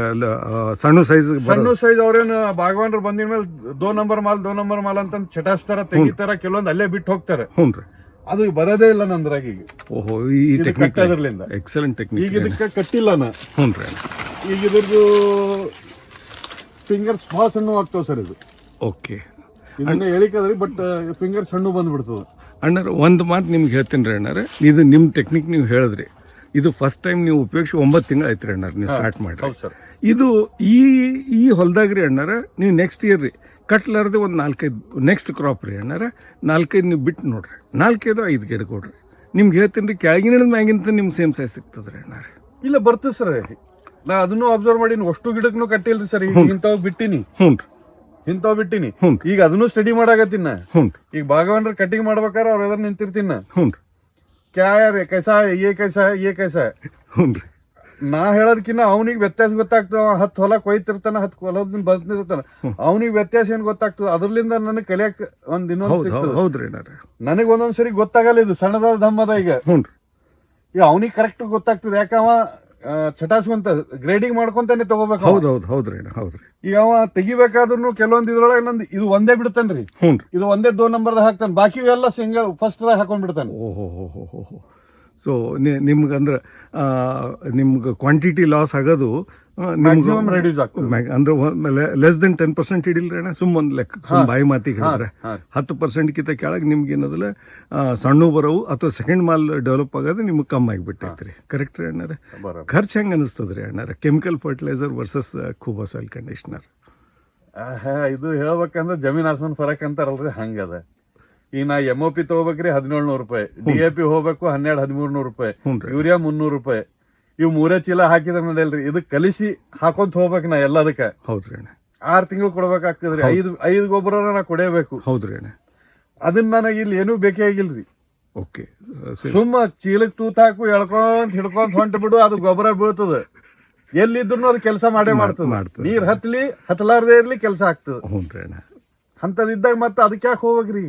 ಸಣ್ಣ ಸೈಜ್ ಸಣ್ಣ ಸೈಜ್ ಅವ್ರೇನು ಬಾಗವಾನ್ರು ಬಂದಿದ ಮೇಲೆ 2 ನಂಬರ್ ಮಾಲ್ ಅಂತ ಚಟಾಸ್ತಾರ, ತೆಗಿತಾರ, ಕೆಲವೊಂದು ಅಲ್ಲೇ ಬಿಟ್ಟು ಹೋಗ್ತಾರೆ. ಹ್ಞೂ ರೀ. ಅದು ಬರೋದೇ ಇಲ್ಲ ನಂದ್ರಾಗ. ಈಗ ಓಹೋ, ಈ ಇದು ಟೆಕ್ನಿಕ್ ಕಟ್ಟೋದ್ರಲ್ಲಿಂದ ಎಕ್ಸಲೆಂಟ್ ಟೆಕ್ನಿಕ್. ಈಗ ಇದಕ್ಕೆ ಕಟ್ಟಿಲ್ಲ ನಾ. ಹ್ಞೂ ರೀ. ಈಗ ಇದ್ರದ್ದು ಫಿಂಗರ್ಸ್ ಭಾಳ ಸಣ್ಣ ಆಗ್ತಾವ ಸರ್. ಇದು ಓಕೆ ಇದನ್ನ ಹೇಳಿಕದ್ರಿ, ಬಟ್ ಫಿಂಗರ್ ಸಣ್ಣ ಬಂದ್ಬಿಡ್ತದೆ. ಅಣ್ಣಾರ, ಒಂದು ಮಾತು ನಿಮ್ಗೆ ಹೇಳ್ತೀನಿ ರೀ ಅಣ್ಣಾರ, ಇದು ನಿಮ್ಮ ಟೆಕ್ನಿಕ್ ನೀವು ಹೇಳಿದ್ರಿ. ಇದು ಫಸ್ಟ್ ಟೈಮ್ ನೀವು ಉಪಯೋಗಿಸಿ 9 ತಿಂಗಳು ಆಯ್ತು ರೀ ಅಣ್ಣಾರ, ನೀವು ಸ್ಟಾರ್ಟ್ ಮಾಡಿ. ಹೌದು ಸರ್. ಇದು ಈ ಹೊಲ್ದಾಗ ರೀ ಅಣ್ಣಾರ, ನೀವು ನೆಕ್ಸ್ಟ್ ಇಯರ್ ರೀ ಕಟ್ಲಾರ್ದೆ ಒಂದು 4-5 ನೆಕ್ಸ್ಟ್ ಕ್ರಾಪ್ ರೀ ಅಣ್ಣಾರ, 4-5 ನೀವು ಬಿಟ್ಟು ನೋಡ್ರಿ, 4-5 ಗಿಡ ಕೊಡ್ರಿ. ನಿಮ್ಗೆ ಹೇಳ್ತೀನಿ ರೀ, ಕೆಳಗಿನ ಮ್ಯಾಗಿಂತ ನಿಮ್ಗೆ ಸೇಮ್ ಸೈಜ್ ಸಿಗ್ತದೆ ರೀ ಅಣ್ಣಾರ. ಇಲ್ಲ ಬರ್ತದೆ ಸರ್, ನಾ ಅದನ್ನು ಅಬ್ಸರ್ವ್ ಮಾಡೀನಿ. ಅಷ್ಟು ಗಿಡಕ್ಕೂ ಕಟ್ಟಿಲ್ರಿ ಸರ್. ಈಗ ಇಂಥವ್ ಬಿಟ್ಟಿನಿ, ಹ್ಞೂ ರೀ. ಇಂಥವ್ ಬಿಟ್ಟಿನಿ. ಹ್ಞೂ. ಈಗ ಅದನ್ನು ಸ್ಟಡಿ ಮಾಡಾಕತ್ತೀನಿ. ಹ್ಞೂ. ಈಗ ಬಾಗವಾನ್ರ ಕಟಿಂಗ್ ಮಾಡ್ಬೇಕಾದ್ರೆ ಅವ್ರ ಎದುರು ನಿಂತಿರ್ತೀನಿ. ಹ್ಞೂ ರೀ. ಕ್ಯಾ ಯಾರ್ ಕೈಸಾ ಏ ಕೈಸಾ ಹ್ಞೂ ರೀ. ನಾ ಹೇಳೋದಕ್ಕಿಂತ ಅವನಿಗೆ ವ್ಯತ್ಯಾಸ ಗೊತ್ತಾಗ್ತದ. 10 ಹೊಲ ಕೊಯ್ತಿರ್ತಾನ, 10 ಹೊಲದಿಂದ ಬಂದಿರ್ತಾನ, ಅವನಿಗೆ ವ್ಯತ್ಯಾಸ ಏನ್ ಗೊತ್ತಾಗ್ತದ. ಅದ್ರಲಿಂದ ನನಗೆ ಕಲಿಯಕ್ ಒಂದ್ ಇನ್ನೊಂದು ಸಿಗ್ತದೆ. ಹೌದ್ರಿ ಅಣ್ಣಾರ. ನನಗೆ ಒಂದೊಂದ್ಸರಿ ಗೊತ್ತಾಗಲ್ಲ ಇದು ಸಣ್ಣದ ದಮ್ಮದ. ಈಗ ಹ್ಞೂ ರೀ. ಈಗ ಅವನಿಗೆ ಕರೆಕ್ಟ್ ಗೊತ್ತಾಗ್ತದೆ. ಯಾಕವ ಚಟಾಸ್ಕೊಂತ ಗ್ರೇಡಿಂಗ್ ಮಾಡ್ಕೊಂತಾನೆ ತಗೋಬೇಕು. ಹೌದ್ರಿ ಅಣ್ಣ, ಹೌದ್ರಿ. ಈಗ ಅವ ತೆಗಿಬೇಕಾದ್ರೂ ಕೆಲವೊಂದು ಇದ್ರೊಳಗೆ ನಂದು ಇದು ಒಂದೇ ಬಿಡ್ತಾನ್ರಿ. ಹ್ಞೂ ರೀ. ಇದು ಒಂದೇ 2 ನಂಬರ್ದಾಗ ಹಾಕ್ತಾನೆ, ಬಾಕಿ ಎಲ್ಲ ಸಿಂಗಲ್ ಫಸ್ಟ್ ಹಾಕೊಂಡ್ ಬಿಡ್ತಾನೆ. ಓಹೋ. ಸೊ ನಿಮ್ಗೆ ಅಂದ್ರೆ ನಿಮ್ಗೆ ಕ್ವಾಂಟಿಟಿ ಲಾಸ್ ಆಗೋದು ಮ್ಯಾಕ್ಸಿಮಮ್ ರೆಡ್ಯೂಸ್ ಆಗ್ತದೆ. ಅಂದ್ರೆ ಲೆಸ್ ದೆನ್ 10% ಹಿಡಿಲ್ರಿ ಅಣ್ಣ. ಒಂದು ಲೆಕ್ಕ ಬಾಯಿ ಮಾತಿಗೆ ಹೇಳಿದ್ರೆ 10%ಕಿಂತ ಕೆಳಗೆ ನಿಮ್ಗೆ ಏನದಲ್ಲ ಸಣ್ಣ ಬರೋವು ಅಥವಾ ಸೆಕೆಂಡ್ ಮಾಲ್ ಡೆವಲಪ್ ಆಗೋದು ನಿಮ್ಗೆ ಕಮ್ಮಿ ಆಗಿಬಿಟ್ಟೈತೆ ರೀ. ಕರೆಕ್ಟ್ ರೀ ಅಣ್ಣಾರ? ಖರ್ಚು ಹೆಂಗೆ ಅನಿಸ್ತದೆ ರೀ ಅಣ್ಣಾರ, ಕೆಮಿಕಲ್ ಫರ್ಟಿಲೈಸರ್ ವರ್ಸಸ್ ಕೂಬಾ ಸಾಯಿಲ್ ಕಂಡೀಷನರ್? ಇದು ಹೇಳ್ಬೇಕಂದ್ರೆ ಜಮೀನ್ ಆಸ್ಮಾನ್ ಫರಕ್ ಅಂತಾರಲ್ರಿ, ಹಂಗದ. ಈಗ ನಾ MOP ತಗೋಬೇಕ್ರಿ 1700 ರೂಪಾಯಿ, DAP ಹೋಗ್ಬೇಕು 1200-1300 ರೂಪಾಯಿ, ಯೂರಿಯಾ 300 ರೂಪಾಯಿ. ಇವ್ 3 ಚೀಲ ಹಾಕಿದ್ರೆ ನಡೆಯಲ್ರಿ. ಇದು ಕಲಿಸಿ ಹಾಕೊಂತ ಹೋಗ್ಬೇಕು ನಾ ಎಲ್ಲದಕ್ಕೆ. ಹೌದ್ರಿ ಅಣ್ಣ. 6 ತಿಂಗಳು ಕೊಡ್ಬೇಕಾಗ್ತದ್ರಿ. 5 ಗೊಬ್ಬರ ನಾ ಕೊಡೇಬೇಕು. ಹೌದ್ರಿ ಅಣ್ಣ. ಅದನ್ನ ನನಗೆ ಇಲ್ಲಿ ಏನೂ ಬೇಕೇ ಆಗಿಲ್ರಿ. ಓಕೆ, ಸುಮ್ಮ ಚೀಲಕ್ ತೂತ್ ಹಾಕು, ಎಳ್ಕೊಂತ ಹಿಡ್ಕೊಂತ ಹೊಂಟ ಬಿಡು, ಅದು ಗೊಬ್ಬರ ಬೀಳ್ತದ. ಎಲ್ಲಿದ್ರು ಅದು ಕೆಲಸ ಮಾಡೇ ಮಾಡ್ತದ. ನೀರ್ ಹತ್ತಲಾರ್ದೇ ಇರ್ಲಿ ಕೆಲಸ ಆಗ್ತದ. ಹ್ಞೂನ್ರಿ ಅಣ್ಣ. ಅಂತದಿದ್ದಾಗ ಮತ್ತೆ ಅದಕ್ಕೆ ಯಾಕೆ ಹೋಗ್ಬೇಕ್ರಿ?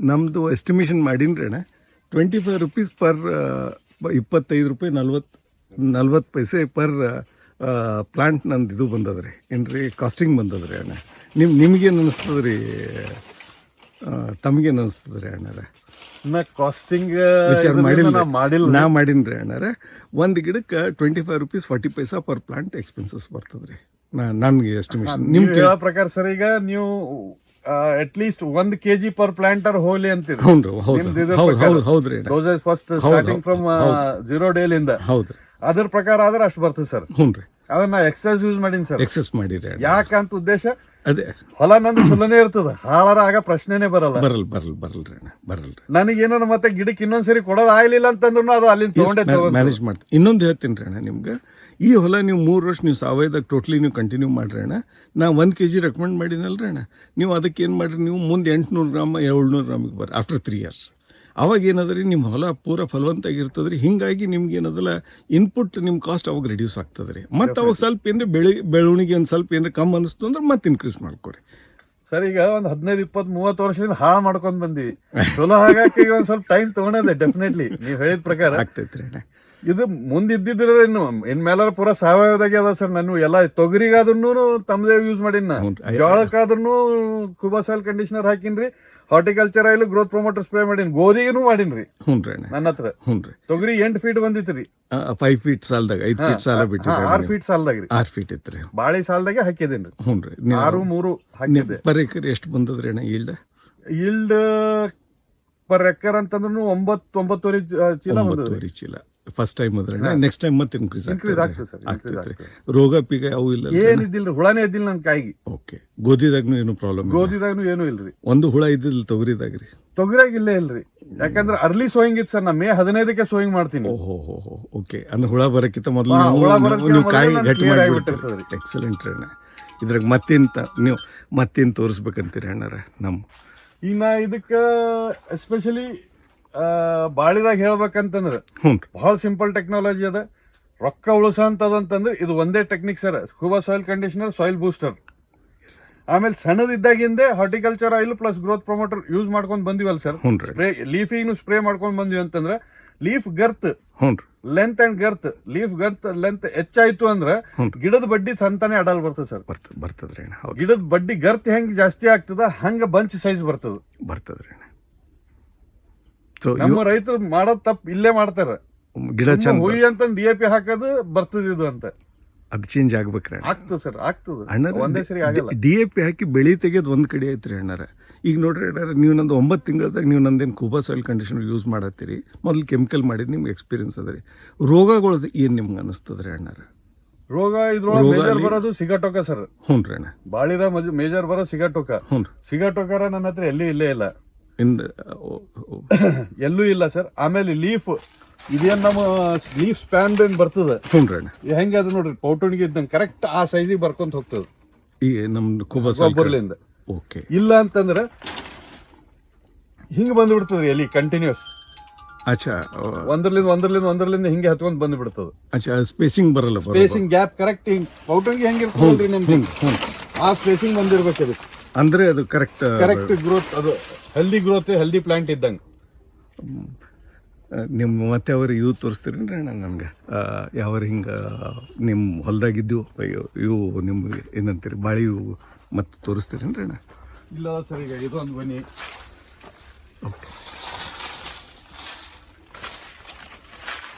ನಮ್ಮದು ಎಸ್ಟಿಮೇಷನ್ ಮಾಡೀನಿ ಅಣ್ಣ, 25 ರೂಪೀಸ್ ಪರ್ 25 ರೂಪಾಯಿ 40 ಪೈಸೆ ಪರ್ ಪ್ಲಾಂಟ್ ನಂದು ಇದು ಬಂದದ್ರಿ. ಏನ್ರಿ ಕಾಸ್ಟಿಂಗ್ ಬಂದದ್ರಿ ಅಣ್ಣ. ನಿಮ್ಗೇನು ಅನಿಸ್ತದ ರೀ, ತಮಗೇನು ಅನಿಸ್ತದ ರೀ ಅಣ್ಣಾರ? ನಾ ಕಾಸ್ಟಿಂಗ್ ವಿಚಾರ ಮಾಡಿಲ್ಲ. ಮಾಡಿಲ್ಲ. ಮಾಡೀನಿ ರೀ ಅಣ್ಣಾರ. ಒಂದು ಗಿಡಕ್ಕೆ 25 ರೂಪೀಸ್ 40 ಪೈಸಾ ಪರ್ ಪ್ಲಾಂಟ್ ಎಕ್ಸ್ಪೆನ್ಸಸ್ ಬರ್ತದ್ರಿ ನನ್ಗೆ ಎಸ್ಟಿಮೇಷನ್. ನಿಮ್ ಹೇಳೋ ಪ್ರಕಾರ ಸರ್, ಈಗ ನೀವು ಅಟ್ಲೀಸ್ಟ್ 1 kg ಪರ್ ಪ್ಲಾಂಟರ್ ಹೋಲಿ ಅಂತೀರಿ. ಹೌದ್ರಿ. First starting from 0 ಡೇಲಿಂದ. ಹೌದ್ರಿ. ಅದ್ರ ಪ್ರಕಾರ ಆದ್ರೆ ಅಷ್ಟು ಬರ್ತದೆ ಸರ್. ಹ್ಞೂನ್ರಿ. ಅದನ್ನ ಎಕ್ಸೈಸ್ ಯೂಸ್ ಮಾಡೀನಿ ಸರ್. ಎಕ್ಸಸ್ ಮಾಡಿರಿ. ಯಾಕಂತ ಉದ್ದೇಶ, ಅದೇ ಹೊಲ ನಂದು ಚಲೋನೇ ಇರ್ತದ, ಹಾಳಾರ ಆಗ ಪ್ರಶ್ನೆನೇ ಬರಲ್ಲ. ಬರಲ್ರಿ. ನನಗೆ ಏನಾರ ಮತ್ತೆ ಗಿಡಕ್ಕೆ ಇನ್ನೊಂದ್ಸರಿ ಕೊಡೋದು ಆಗ್ಲಿಲ್ಲ ಅಂತಂದ್ರು ಅದು ಅಲ್ಲಿಂದ ತಗೊಂಡೇ ಮ್ಯಾನೇಜ್ ಮಾಡ್ತೀನಿ. ಇನ್ನೊಂದು ಹೇಳ್ತೀನಿ ರೀ ಅಣ್ಣ ನಿಮ್ಗೆ, ಈ ಹೊಲ ನೀವು 3 ವರ್ಷ ನೀವು ಸಾವಯವದಾಗ ಟೋಟ್ಲಿ ನೀವು ಕಂಟಿನ್ಯೂ ಮಾಡ್ರಿ ಅಣ್ಣ. ನಾ 1 kg ರೆಕಮೆಂಡ್ ಮಾಡೀನಲ್ರಿ ಅಣ್ಣ, ನೀವು ಅದಕ್ಕೆ ಏನು ಮಾಡಿರಿ, ನೀವು ಮುಂದೆ 800 ಗ್ರಾಮ್ 700 ಗ್ರಾಮಿಗೆ ಬರ್ರಿ ಆಫ್ಟರ್ 3 years. ಅವಾಗ ಏನದ ರೀ, ನಿಮ್ಮ ಹೊಲ ಪೂರ ಫಲವಂತಾಗಿರ್ತದೆ ರೀ. ಹೀಗಾಗಿ ನಿಮ್ಗೆ ಏನದಲ್ಲ ಇನ್ಪುಟ್ ನಿಮ್ಮ ಕಾಸ್ಟ್ ಅವಾಗ ರಿಡ್ಯೂಸ್ ಆಗ್ತದೆ ರೀ. ಮತ್ತು ಅವಾಗ ಸ್ವಲ್ಪ ಏನ್ರಿ ಬೆಳವಣಿಗೆ ಒಂದು ಸ್ವಲ್ಪ ಏನಾರ ಕಮ್ಮಿ ಅನಿಸ್ತು ಅಂದ್ರೆ ಮತ್ತೆ ಇನ್ಕ್ರೀಸ್ ಮಾಡ್ಕೊರಿ. ಸರ್, ಈಗ ಒಂದು 15, 20, 30 ವರ್ಷದಿಂದ ಹಾಳು ಮಾಡ್ಕೊಂಡ್ ಬಂದಿವಿ. ಚಲೋ ಹಾಗಾಕಿ ಈಗ ಒಂದ್ ಸ್ವಲ್ಪ ಟೈಮ್ ತಗೊಂಡದೆ. ಡೆಫಿನೆಟ್ಲಿ ನೀವು ಹೇಳಿದ ಪ್ರಕಾರ ಆಗ್ತೈತ್ರಿ ಅಣ್ಣ. ಇದು ಮುಂದಿದ್ದಿದ್ರೆ ಇನ್ಮೇಲಾರ ಪೂರ ಸಾವಯವದಾಗೆ ಅದ ಸರ್. ನಾನು ಎಲ್ಲ ತೊಗರಿಗಾದ್ರೂ ತಮ್ಮದೇ ಯೂಸ್ ಮಾಡೀನಿ, ಜೋಳಕ್ಕಾದ್ರೂ ಕೂಬಾ ಸಾಯಿಲ್ ಕಂಡೀಷನರ್ ಹಾಕಿನ್ರಿ, horticulture oil growth promoter spray ಮಾಡೀನಿ, ಗೋಧಿಗೂ ಮಾಡೀನ್ರಿ. ಹ್ಞೂನ್ರಿ ಅಣ್ಣ. ನನ್ನ ಹತ್ರ ತೊಗರಿ 8 ಫೀಟ್ ಬಂದಿತ್ರಿ. 5 ಫೀಟ್ ಸಾಲದಾಗ 5 ಫೀಟ್ ಸಾಲ ಬಿಟ್ಟು 6 ಫೀಟ್ ಸಾಲದಾಗ್ರಿ. 6 ಫೀಟ್ ಇತ್ರಿ. ಬಾಳಿ ಸಾಲದಾಗೆ ಹಾಕಿದೇನ್ರಿ. ಹ್ಞೂನ್ರಿ. 6-3 ಹಾಕಿದ್ದೆ. ಪರ್ ಎಕರ್ ಎಷ್ಟು ಬಂದದ್ರಿ ಅಣ್ಣ ಈಲ್ಡ್ ಪರ್ ಎಕರ್ ಅಂತಂದ್ರು 9-9.5 ಚೀಲ ಬಂದದ್ರಿ. 9 ಚೀಲ. ಫಸ್ಟ್ ಟೈಮ್ ಅದ್ರಣ್ಣ, ನೆಕ್ಸ್ಟ್ ಟೈಮ್ ಮತ್ತೆ ಇನ್ಕ್ರೀಸ್ ಇನ್ಕ್ರೀಸ್ ಆಗ್ತದೆ ಸರ್, ಇನ್ಕ್ರೀಸ್ ಆಗ್ತೈತ್ರಿ. ಆಗ್ತದೆ. ರೋಗ ಪೀಗ ಅವು ಇಲ್ಲ? ಏನಿದ್ದಿಲ್ರಿ, ಹುಳನೇ ಇದ್ದಿಲ್ಲ ನನ್ನ ಕಾಯಿಗೆ. ಓಕೆ. ಗೋಧಿದಾಗ್ನು ಏನು ಪ್ರಾಬ್ಲಮ್? ಗೋಧಿದಾಗ್ನು ಏನೂ ಇಲ್ರಿ. ಒಂದು ಹುಳ ಇದ್ದಿಲ್ಲ ತೊಗರಿದಾಗ್ರಿ? ತೊಗರಿಯಾಗ ಇಲ್ಲೇ ಇಲ್ರಿ, ಯಾಕಂದ್ರೆ ಅರ್ಲಿ ಸೋಯಿಂಗ್ ಇತ್ತು ಸರ್. ನಾ ಮೇ 15ಕ್ಕೆ ಸೋಯಿಂಗ್ ಮಾಡ್ತೀನಿ. ಓಹೋ. ಓಕೆ. ಅಂದ್ರೆ ಹುಳ ಬರಕ್ಕಿಂತ ಮೊದಲು ಹುಳ ಬರೋದಕ್ಕಿಂತ ನೀವು ಕಾಯಿ ಮೊದಲೇ ಗಟ್ಟಿ clear ಮಾಡಿಬಿಡ್ತೀರಿ. ಆಗಿಬಿಟ್ಟಿರ್ತದೆ. ಎಕ್ಸಲೆಂಟ್ ಅಣ್ಣ. ಇದ್ರಾಗ ಮತ್ತೇನು ತೋರಿಸ್ಬೇಕಂತೀರಿ ಅಣ್ಣಾರ ನಮ್ಮ? ಈಗ ನಾ ಇದಕ್ಕೆ ಎಸ್ಪೆಷಲಿ ಬಾಳಿದಾಗ ಹೇಳ್ಬೇಕಂತಂದ್ರೆ ಹ್ಞೂ. ಬಹಳ ಸಿಂಪಲ್ ಟೆಕ್ನಾಲಜಿ ಅದ, ರೊಕ್ಕ ಉಳಿಸೋಂಥದಂತಂದ್ರೆ ಇದು ಒಂದೇ technique sir. Scuba soil conditioner, soil booster. ಆಮೇಲೆ ಸಣ್ಣದಿದ್ದಾಗಿಂದೇ horticulture oil plus growth promoter use ಮಾಡ್ಕೊಂಡು ಬಂದಿವಲ್ಲ ಸರ್. ಸ್ಪ್ರೇ ಲೀಫಿಗೂ ಸ್ಪ್ರೇ ಮಾಡ್ಕೊಂಡು ಬಂದ್ವಿ ಅಂತಂದ್ರೆ leaf girth, length and girth, leaf girth length ಹೆಚ್ಚಾಯ್ತು ಅಂದ್ರೆ ಗಿಡದ ಬಡ್ಡಿ ತಂತಾನೆ ಅಡಲ್ ಬರ್ತದೆ ಸರ್. ಬರ್ತದ್ರಿ ಅಣ್ಣ. ಗಿಡದ ಬಡ್ಡಿ ಗರ್ತ್ ಹೆಂಗ್ ಜಾಸ್ತಿ ಆಗ್ತದ ಹಂಗ ಬಂಚ್ ಸೈಜ್ ಬರ್ತದ್ರಿ ಅಣ್ಣ. ನಮ್ಮ ರೈತರು ಮಾಡೋದ್ ತಪ್ಪು ಇಲ್ಲೇ ಮಾಡ್ತಾರ. ಗಿಡ ಚಂದ ಹುಯಿ ಅಂತ DAP ಹಾಕೋದು ಬರ್ತದ ಇದು ಅಂತ. ಅದು ಚೇಂಜ್ ಆಗ್ಬೇಕ್ರಿ? ಆಗ್ತದ ಸರ್, ಆಗ್ತದ. ಅಣ್ಣ ಒಂದೇ ಸರಿ ಆಗಲ್ಲ. DAP ಹಾಕಿ ಬೆಳಿ ತೆಗೆಯೋದು ಒಂದ್ ಕಡೆ ಐತ್ರಿ ಅಣ್ಣಾರ. ಈಗ ನೋಡ್ರಿ ಅಣ್ಣಾರ, ನೀವು ನಂದು 9 ತಿಂಗಳದಾಗ ನೀವು ನಂದೇನು ಕೂಬಾ ಸಾಯಿಲ್ ಕಂಡೀಷನರ್ ಯೂಸ್ ಮಾಡತ್ತೀರಿ, ಮೊದಲು ಕೆಮಿಕಲ್ ಮಾಡಿದ್ ನಿಮ್ಗೆ ಎಕ್ಸ್ಪೀರಿಯನ್ಸ್ ಅದ ರೀ. ರೋಗಗಳದ್ದು ಏನ್ ನಿಮ್ಗೆ ಅನಿಸ್ತದ್ರಿ ಅಣ್ಣಾರ? ರೋಗ ಇದ್ರೊಳಗೆ ಮೇಜರ್ ಬರೋದು ಸಿಗಟೋಕ ಸರ್. ಹ್ಞೂ ರೀ ಅಣ್ಣ. ಬಾಳಿದ ಮೇಜರ್ ಬರೋದು ಸಿಗಟೋಕ. ಸಿಗಟೋಕರ ನನ್ನ ಹತ್ರ ಇಲ್ಲೇ ಇಲ್ಲ, ಎಲ್ಲೂ ಇಲ್ಲ ಸರ್. ಆಮೇಲೆ ಲೀಫ್ ಇದೇನ್ ನಮ್ಮ ಲೀಫ್ ಸ್ಪ್ಯಾನ್ ಏನ್ ಬರ್ತದ ಹೆಂಗ ಅದು ನೋಡ್ರಿ, ಪೌಟಣಿಗೆ ಇದ್ದಂಗೆ ಕರೆಕ್ಟ್ ಆ ಸೈಜಿಗೆ ಬರ್ಕೊಂತ ಹೋಗ್ತದ ಈ ನಮ್ ಗೊಬ್ಬರಲಿಂದ. ಓಕೆ. ಇಲ್ಲ ಅಂತಂದ್ರೆ ಹಿಂಗ್ ಬಂದ್ಬಿಡ್ತದ್ರಿ ಎಲ್ಲಿ ಕಂಟಿನ್ಯೂಸ್. ಅಚ್ಚಾ. ಒಂದ್ರಲಿಂದ ಹಿಂಗೆ ಹತ್ಕೊಂಡ್ ಬಂದ್ಬಿಡ್ತದ. ಅಚ್ಚಾ. ಸ್ಪೇಸಿಂಗ್ ಬರಲ್ಲ? ಸ್ಪೇಸಿಂಗ್ ಗ್ಯಾಪ್ ಕರೆಕ್ಟ್ ಹಿಂಗ್ ಪೌಟಣಿಗೆ ಹೆಂಗ್ ಇರ್ತದ್ರಿ ನಮ್ಗೆ ಆ ಸ್ಪೇಸಿಂಗ್ ಬಂದಿರ್ಬೇಕು ಅದಕ್ಕೆ. ಅಂದ್ರೆ ಅದು ಕರೆಕ್ಟ್ ಗ್ರೋತ್, ಅದು ಹೆಲ್ದಿ ಗ್ರೋತ್, ಹೆಲ್ದಿ ಪ್ಲಾಂಟ್ ಇದ್ದಂಗೆ. ನಿಮ್ಮ ಮತ್ತೆ ಅವ್ರು ಇವು ತೋರಿಸ್ತೀರೇನ್ರಿ ಅಣ್ಣ ನಮ್ಗೆ? ಯಾವ ಹಿಂಗೆ ನಿಮ್ಮ ಹೊಲ್ದಾಗಿದ್ದು ಇವು ನಿಮ್ಗೆ ಏನಂತೀರಿ ಬಾಳಿ ಇವು ಮತ್ತೆ ತೋರಿಸ್ತೀರೇನ್ರಿ ಅಣ್ಣ? ಇಲ್ಲ ಸರ್, ಈಗ ಇದು ಒಂದು ಬನ್ನಿ. ಓಕೆ.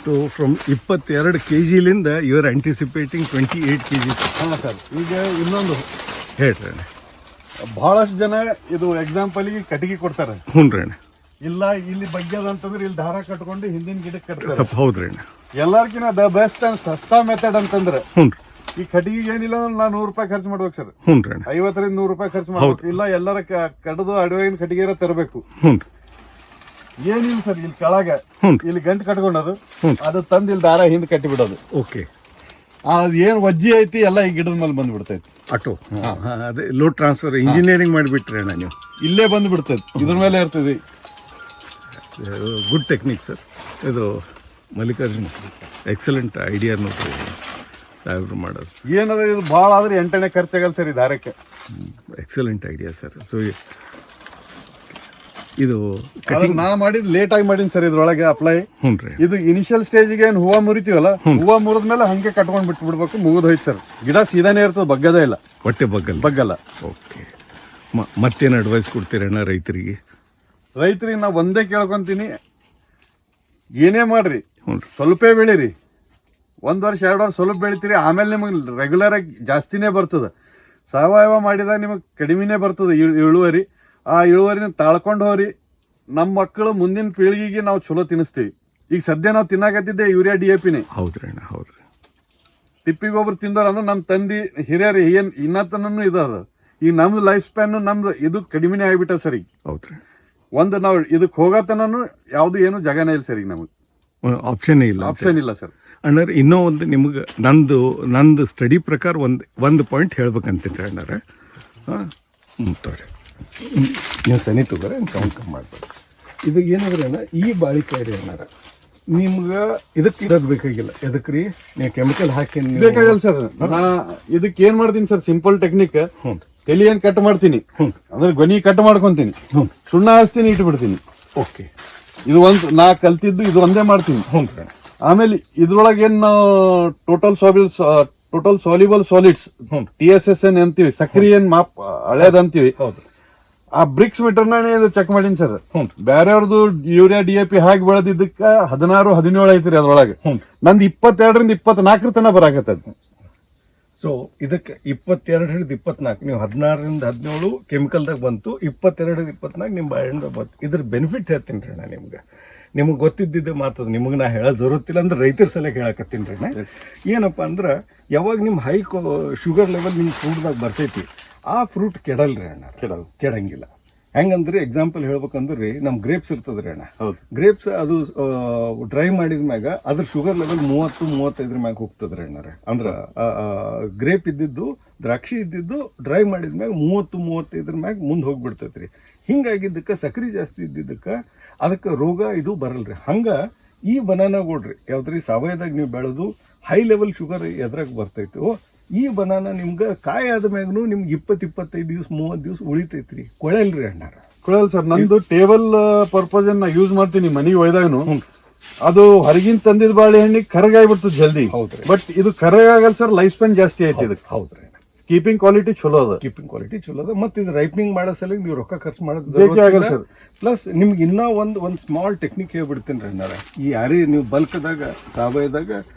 ಸೊ ಫ್ರಮ್ 22 kgಲಿಂದ ಯು ಆರ್ ಆಂಟಿಸಿಪೇಟಿಂಗ್ 28 kg. ಹಾಂ ಸರ್. ಈಗ ಇನ್ನೊಂದು ಹೇಳ್ರಿ ಅಣ್ಣ. ಬಹಳಷ್ಟು ಜನ ಇದು ಎಕ್ಸಾಂಪಲ್ಗೆ ಕಟ್ಟಿಗೆ ಕೊಡ್ತಾರೆ. ಹ್ಞೂ ರೀ ಅಣ್ಣ. ಇಲ್ಲ ಇಲ್ಲಿ ಬಗ್ಗೆ ಅಂತಂದ್ರೆ ಇಲ್ಲಿ ದಾರ ಕಟ್ಕೊಂಡು ಹಿಂದಿನ ಗಿಡಕ್ಕೆ ಕಟ್ತಾರೆ. ಸ್ವಲ್ಪ ಹೌದ್ರಿ ಅಣ್ಣ. ಎಲ್ಲಾರ್ಕಿನ ದ ಬೆಸ್ಟ್ ಅಂಡ್ ಸಸ್ತಾ ಮೆಥಡ್ ಅಂತಂದ್ರೆ ಹ್ಞೂ ರೀ. ಈ ಕಟ್ಟಿಗೆ ಏನಿಲ್ಲ ಅಂದ್ರೆ ನಾ 100 ರೂಪಾಯಿ ಖರ್ಚು ಮಾಡ್ಬೇಕು ಸರ್. ಹ್ಞೂ ರೀ ಅಣ್ಣ. 50ರಿಂದ 100 ರೂಪಾಯಿ ಖರ್ಚು ಮಾಡ್ಬೇಕು. ಇಲ್ಲ ಎಲ್ಲರ ಕಡದು ಅಡವಾಗಿನ ಕಟ್ಟಿಗೆ ತರಬೇಕು. ಹ್ಞೂ ರೀ. ಏನಿಲ್ಲ ಸರ್, ಇಲ್ಲಿ ಕೆಳಗೆ ಇಲ್ಲಿ ಗಂಟು ಕಟ್ಕೊಂಡದು, ಅದು ತಂದು ಇಲ್ಲಿ ದಾರ ಹಿಂದೆ ಕಟ್ಟಿ ಬಿಡೋದು. ಓಕೆ. ಅದು ಏನು ವಜ್ಜಿ ಐತಿ ಎಲ್ಲ ಈ ಗಿಡದ ಮೇಲೆ ಬಂದು ಬಿಡ್ತೈತಿ. ಆಟೋ ಅದೇ ಲೋಡ್ ಟ್ರಾನ್ಸ್ಫರ್ ಇಂಜಿನಿಯರಿಂಗ್ ಮಾಡಿಬಿಟ್ರಿ ಅಣ್ಣ ನೀವು? ಇಲ್ಲೇ ಬಂದು ಬಿಡ್ತೈತಿ, ಇದ್ರ ಮೇಲೆ ಇರ್ತದೆ. ಗುಡ್ ಟೆಕ್ನಿಕ್ ಸರ್ ಇದು. ಮಲ್ಲಿಕಾರ್ಜುನ್ ಎಕ್ಸಲೆಂಟ್ ಐಡಿಯಾ ನೋಡ್ರಿ ಸಾಹೇಬ್ರು ಮಾಡೋದು. ಏನದ ಇದು ಭಾಳ ಆದ್ರೆ 8ನೇ ಖರ್ಚಾಗಲ್ಲ ಸರ್ ಈ ದಾರಕ್ಕೆ. Excellent idea sir. ಸೊ ಇದು ನಾ ಮಾಡಿದ್ ಲೇಟ್ ಆಗಿ ಮಾಡೀನಿ ಸರ್ ಇದ್ರೊಳಗೆ ಅಪ್ಲೈ. ಹ್ಞೂ ರೀ. ಇದು ಇನಿಷಿಯಲ್ ಸ್ಟೇಜ್ಗೆ ಏನು ಹೂವು ಮುರಿತೀವಲ್ಲ, ಹೂವು ಮುರಿದ್ಮೇಲೆ ಹಂಗೆ ಕಟ್ಕೊಂಡು ಬಿಟ್ಬಿಡ್ಬೇಕು, ಮುಗಿದು ಹೋಯ್ತು ಸರ್. ಗಿಡ ಸೀದಾನೇ ಇರ್ತದೆ, ಬಗ್ಗದೇ ಇಲ್ಲ. ಹೊಟ್ಟೆ ಬಗ್ಗಲ್ಲ. ಓಕೆ. ಮತ್ತೇನು ಅಡ್ವೈಸ್ ಕೊಡ್ತೀರಣ್ಣ ರೈತರಿಗೆ? ರೈತರಿಗೆ ನಾವು ಒಂದೇ ಕೇಳ್ಕೊಂತೀನಿ, ಏನೇ ಮಾಡ್ರಿ ಸ್ವಲ್ಪ ಬೆಳೀರಿ. 1 ವರ್ಷ 2 ವರ್ಷ ಸ್ವಲ್ಪ ಬೆಳಿತೀರಿ, ಆಮೇಲೆ ನಿಮಗೆ ರೆಗ್ಯುಲರ್ ಆಗಿ ಜಾಸ್ತಿನೇ ಬರ್ತದೆ. ಸಾವಯವ ಮಾಡಿದಾಗ ನಿಮಗೆ ಕಡಿಮೆನೇ ಬರ್ತದೆ ಇಳುವರಿ. ಆ ಇಳುವರಿನ ತಾಳ್ಕೊಂಡು ಹೋರಿ. ನಮ್ಮ ಮಕ್ಕಳು ಮುಂದಿನ ಪೀಳಿಗೆಗೆ ನಾವು ಚಲೋ ತಿನ್ನಿಸ್ತೀವಿ. ಈಗ ಸದ್ಯ ನಾವು ತಿನ್ನಾಕತ್ತಿದ್ದೆ ಯೂರಿಯಾ DAPನೇ. ಹೌದ್ರಿ ಅಣ್ಣ, ಹೌದ್ರಿ. ತಿಪ್ಪಿ ಗೊಬ್ಬರ ತಿಂದವ್ರು ಅಂದ್ರೆ ನಮ್ಮ ತಂದೆ ಹಿರಿಯರು ಏನು ಇನ್ನತನೂ ಇದಾರ. ಈಗ ನಮ್ದು ಲೈಫ್ ಸ್ಪ್ಯಾನ್ ನಮ್ದು ಇದು ಕಡಿಮೆನೇ ಆಗಿಬಿಟ್ಟ ಸರ್ ಈಗ. ಹೌದ್ರಿ. ನಾವು ಇದಕ್ಕೆ ಹೋಗತನೂ ಯಾವುದು ಏನು ಜಗನೇ ಇಲ್ಲ ಸರ್ ಈಗ ನಮಗೆ. ಆಪ್ಷನ್ ಇಲ್ಲ ಸರ್. ಅಣ್ಣಾರ ಇನ್ನೂ ಒಂದು ನಿಮ್ಗೆ ನಂದು ಸ್ಟಡಿ ಪ್ರಕಾರ ಒಂದು ಪಾಯಿಂಟ್ ಹೇಳ್ಬೇಕಂತೀನಿ ಅಣ್ಣಾರ. ತೋರಿ ನೀವು ಸನಿ ತಗೋರಿ, ಸೌಂಡ್ ಕಮ್ಮಿ ಮಾಡ್ಬೇಕು. ಇದು ಏನಾದ್ರೆ ಅಣ್ಣ, ಈ ಬಾಳಿಕಾಯಿ ರೀ ಅಣ್ಣಾರ ನಿಮ್ಗೆ ಇದಕ್ಕೆ ಇರೋದು ಬೇಕಾಗಿಲ್ಲ. ಎದಕ್ಕೆ ರೀ ನೀವು ಕೆಮಿಕಲ್ ಹಾಕಿ ಬೇಕಾಗಲ್ಲ ಸರ್. ನಾ ಇದಕ್ಕೆ ಏನು ಮಾಡ್ತೀನಿ ಸರ್, ಸಿಂಪಲ್ ಟೆಕ್ನಿಕ್. ತಲೆ ಏನು ಕಟ್ ಮಾಡ್ತೀನಿ ಅಂದ್ರೆ ಗೊನಿ ಕಟ್ ಮಾಡ್ಕೊಂತೀನಿ, ಸುಣ್ಣ ಹಚ್ತೀನಿ, ಇಟ್ಬಿಡ್ತೀನಿ. ಓಕೆ. ಇದು ಒಂದು ನಾ ಕಲ್ತಿದ್ದು ಇದು ಒಂದೇ ಮಾಡ್ತೀನಿ. ಆಮೇಲೆ ಇದ್ರೊಳಗೆ ಏನು ನಾವು ಟೋಟಲ್ ಸಾಲ್ಯುಬಲ್ ಸಾಲಿಡ್ಸ್ TSSN ಅಂತೀವಿ, ಸಕ್ರಿಯ ಮಾಪ್ ಹಳೇದ್ ಅಂತೀವಿ. ಆ ಬ್ರಿಕ್ಸ್ ಮೀಟರ್ನ ಚೆಕ್ ಮಾಡೀನಿ ಸರ್. ಬೇರೆಯವ್ರದ್ದು ಯೂರಿಯಾ DAP ಹಾಕಿ ಬೆಳೆದಿದ್ದಕ್ಕ 16, 17 ಐತ್ರಿ ಅದ್ರೊಳಗೆ. ನಂದು 22ರಿಂದ 24 ತನ ಬರಾಕತ್ತದ. ಸೊ ಇದಕ್ಕೆ 22ರಿಂದ 24, ನೀವು 16ರಿಂದ 17 ಕೆಮಿಕಲ್ದಾಗ ಬಂತು, 22ರಿಂದ 24 ನಿಮ್ಮ ಬಾಳೆಹಣ್ಣು ಬಂತು. ಇದ್ರ ಬೆನಿಫಿಟ್ ಹೇಳ್ತೀನಿ ರೀ ನಾನು ನಿಮ್ಗೆ. ನಿಮಗೆ ಗೊತ್ತಿದ್ದಿದ್ದೆ ಮಾತದ ನಿಮಗೆ ನಾ ಹೇಳೋ ಜರುತ್ತಿಲ್ಲ ಅಂದ್ರೆ ರೈತರ ಸಲಕ್ಕೆ ಹೇಳಕತ್ತೀನಿ ರೀ ನಾ. ಏನಪ್ಪ ಅಂದ್ರೆ ಯಾವಾಗ ನಿಮ್ಮ ಹೈ ಶುಗರ್ ಲೆವೆಲ್ ನಿಮ್ಮ ಫ್ರೂಟ್ದಾಗ ಬರ್ತೈತಿ ಆ ಫ್ರೂಟ್ ಕೆಡಲ್ರಿ ಅಣ್ಣ, ಕೆಡಂಗಿಲ್ಲ. ಹೆಂಗಂದ್ರೆ ಎಕ್ಸಾಂಪಲ್ ಹೇಳ್ಬೇಕಂದ್ರೆ ರೀ ನಮ್ಮ ಗ್ರೇಪ್ಸ್ ಇರ್ತದೆ ರೀ ಅಣ್ಣ. ಹೌದು. ಗ್ರೇಪ್ಸ್ ಅದು ಡ್ರೈ ಮಾಡಿದ ಮ್ಯಾಗ ಅದ್ರ ಶುಗರ್ ಲೆವೆಲ್ 30-35 ಮ್ಯಾಗ ಹೋಗ್ತದೆ ರೀ ಅಣ್ಣಾರೆ. ಅಂದ್ರೆ ಗ್ರೇಪ್ ಇದ್ದಿದ್ದು ದ್ರಾಕ್ಷಿ ಇದ್ದಿದ್ದು ಡ್ರೈ ಮಾಡಿದ ಮ್ಯಾಗ 30-35 ಮ್ಯಾಗ ಮುಂದೆ ಹೋಗ್ಬಿಡ್ತೈತೆ ರೀ. ಹಿಂಗಾಗಿದ್ದಕ್ಕೆ ಸಕ್ರೆ ಜಾಸ್ತಿ ಇದ್ದಿದ್ದಕ್ಕೆ ಅದಕ್ಕೆ ರೋಗ ಇದು ಬರಲ್ರಿ. ಹಂಗೆ ಈ ಬನಾನಾಗಳ್ರಿ ಯಾವ್ದ್ರಿ ಸಾವಯವದಾಗ ನೀವು ಬೆಳೆದು ಹೈ ಲೆವೆಲ್ ಶುಗರ್ ಎದ್ರಾಗ ಬರ್ತೈತೋ ಈ ಬನಾನ ನಿಮ್ಗೆ ಕಾಯಿ ಆದ ಮ್ಯಾಗೂ ನಿಮ್ಗೆ 20-25 ದಿವ್ಸ 30 ದಿವ್ಸ ಉಳಿತೈತ್ರಿ, ಕೊಳೆಲ್ರಿ ಅಣ್ಣಾರ. ಕೊಳಲ್ ಸರ್, ನಂದು ಟೇಬಲ್ ಪರ್ಪಸ್ ನಾ ಯೂಸ್ ಮಾಡ್ತೀನಿ ಮನೆಗೆ ಒಯ್ದಾಗನು. ಅದು ಹೊರಗಿನ ತಂದಿದ್ ಬಾಳೆಹಣ್ಣಿಗೆ ಕರಗಾಗ್ಬಿಡ್ತದೆ ಜಲ್ದಿ. ಹೌದ್ರಿ. ಬಟ್ ಇದು ಕರಗಾಗಲ್ಲ ಸರ್, ಲೈಫ್ ಸ್ಪ್ಯಾನ್ ಜಾಸ್ತಿ ಐತಿ ಇದಕ್ಕೆ. ಹೌದ್ರಿ. ಕೀಪಿಂಗ್ ಕ್ವಾಲಿಟಿ ಚಲೋ ಅದ. ಕೀಪಿಂಗ್ ಕ್ವಾಲಿಟಿ ಚಲೋ ಅದ. ಮತ್ತೆ ಇದು ರೈಪ್ನಿಂಗ್ ಮಾಡೋ ಸಲುವಾಗಿ ನೀವು ರೊಕ್ಕ ಖರ್ಚು ಬೇಕೇ ಆಗಲ್ಲ ಮಾಡೋದು. ಸರ್. ಪ್ಲಸ್ ನಿಮ್ಗೆ ಇನ್ನೂ ಒಂದು ಸ್ಮಾಲ್ ಟೆಕ್ನಿಕ್ ಹೇಳ್ಬಿಡ್ತೀನಿ ರೀ ಅಣ್ಣಾರ. ಈ ಯಾರೇ ನೀವು ಬಲ್ಕ್ದಾಗ ಸಾವಯವದಾಗ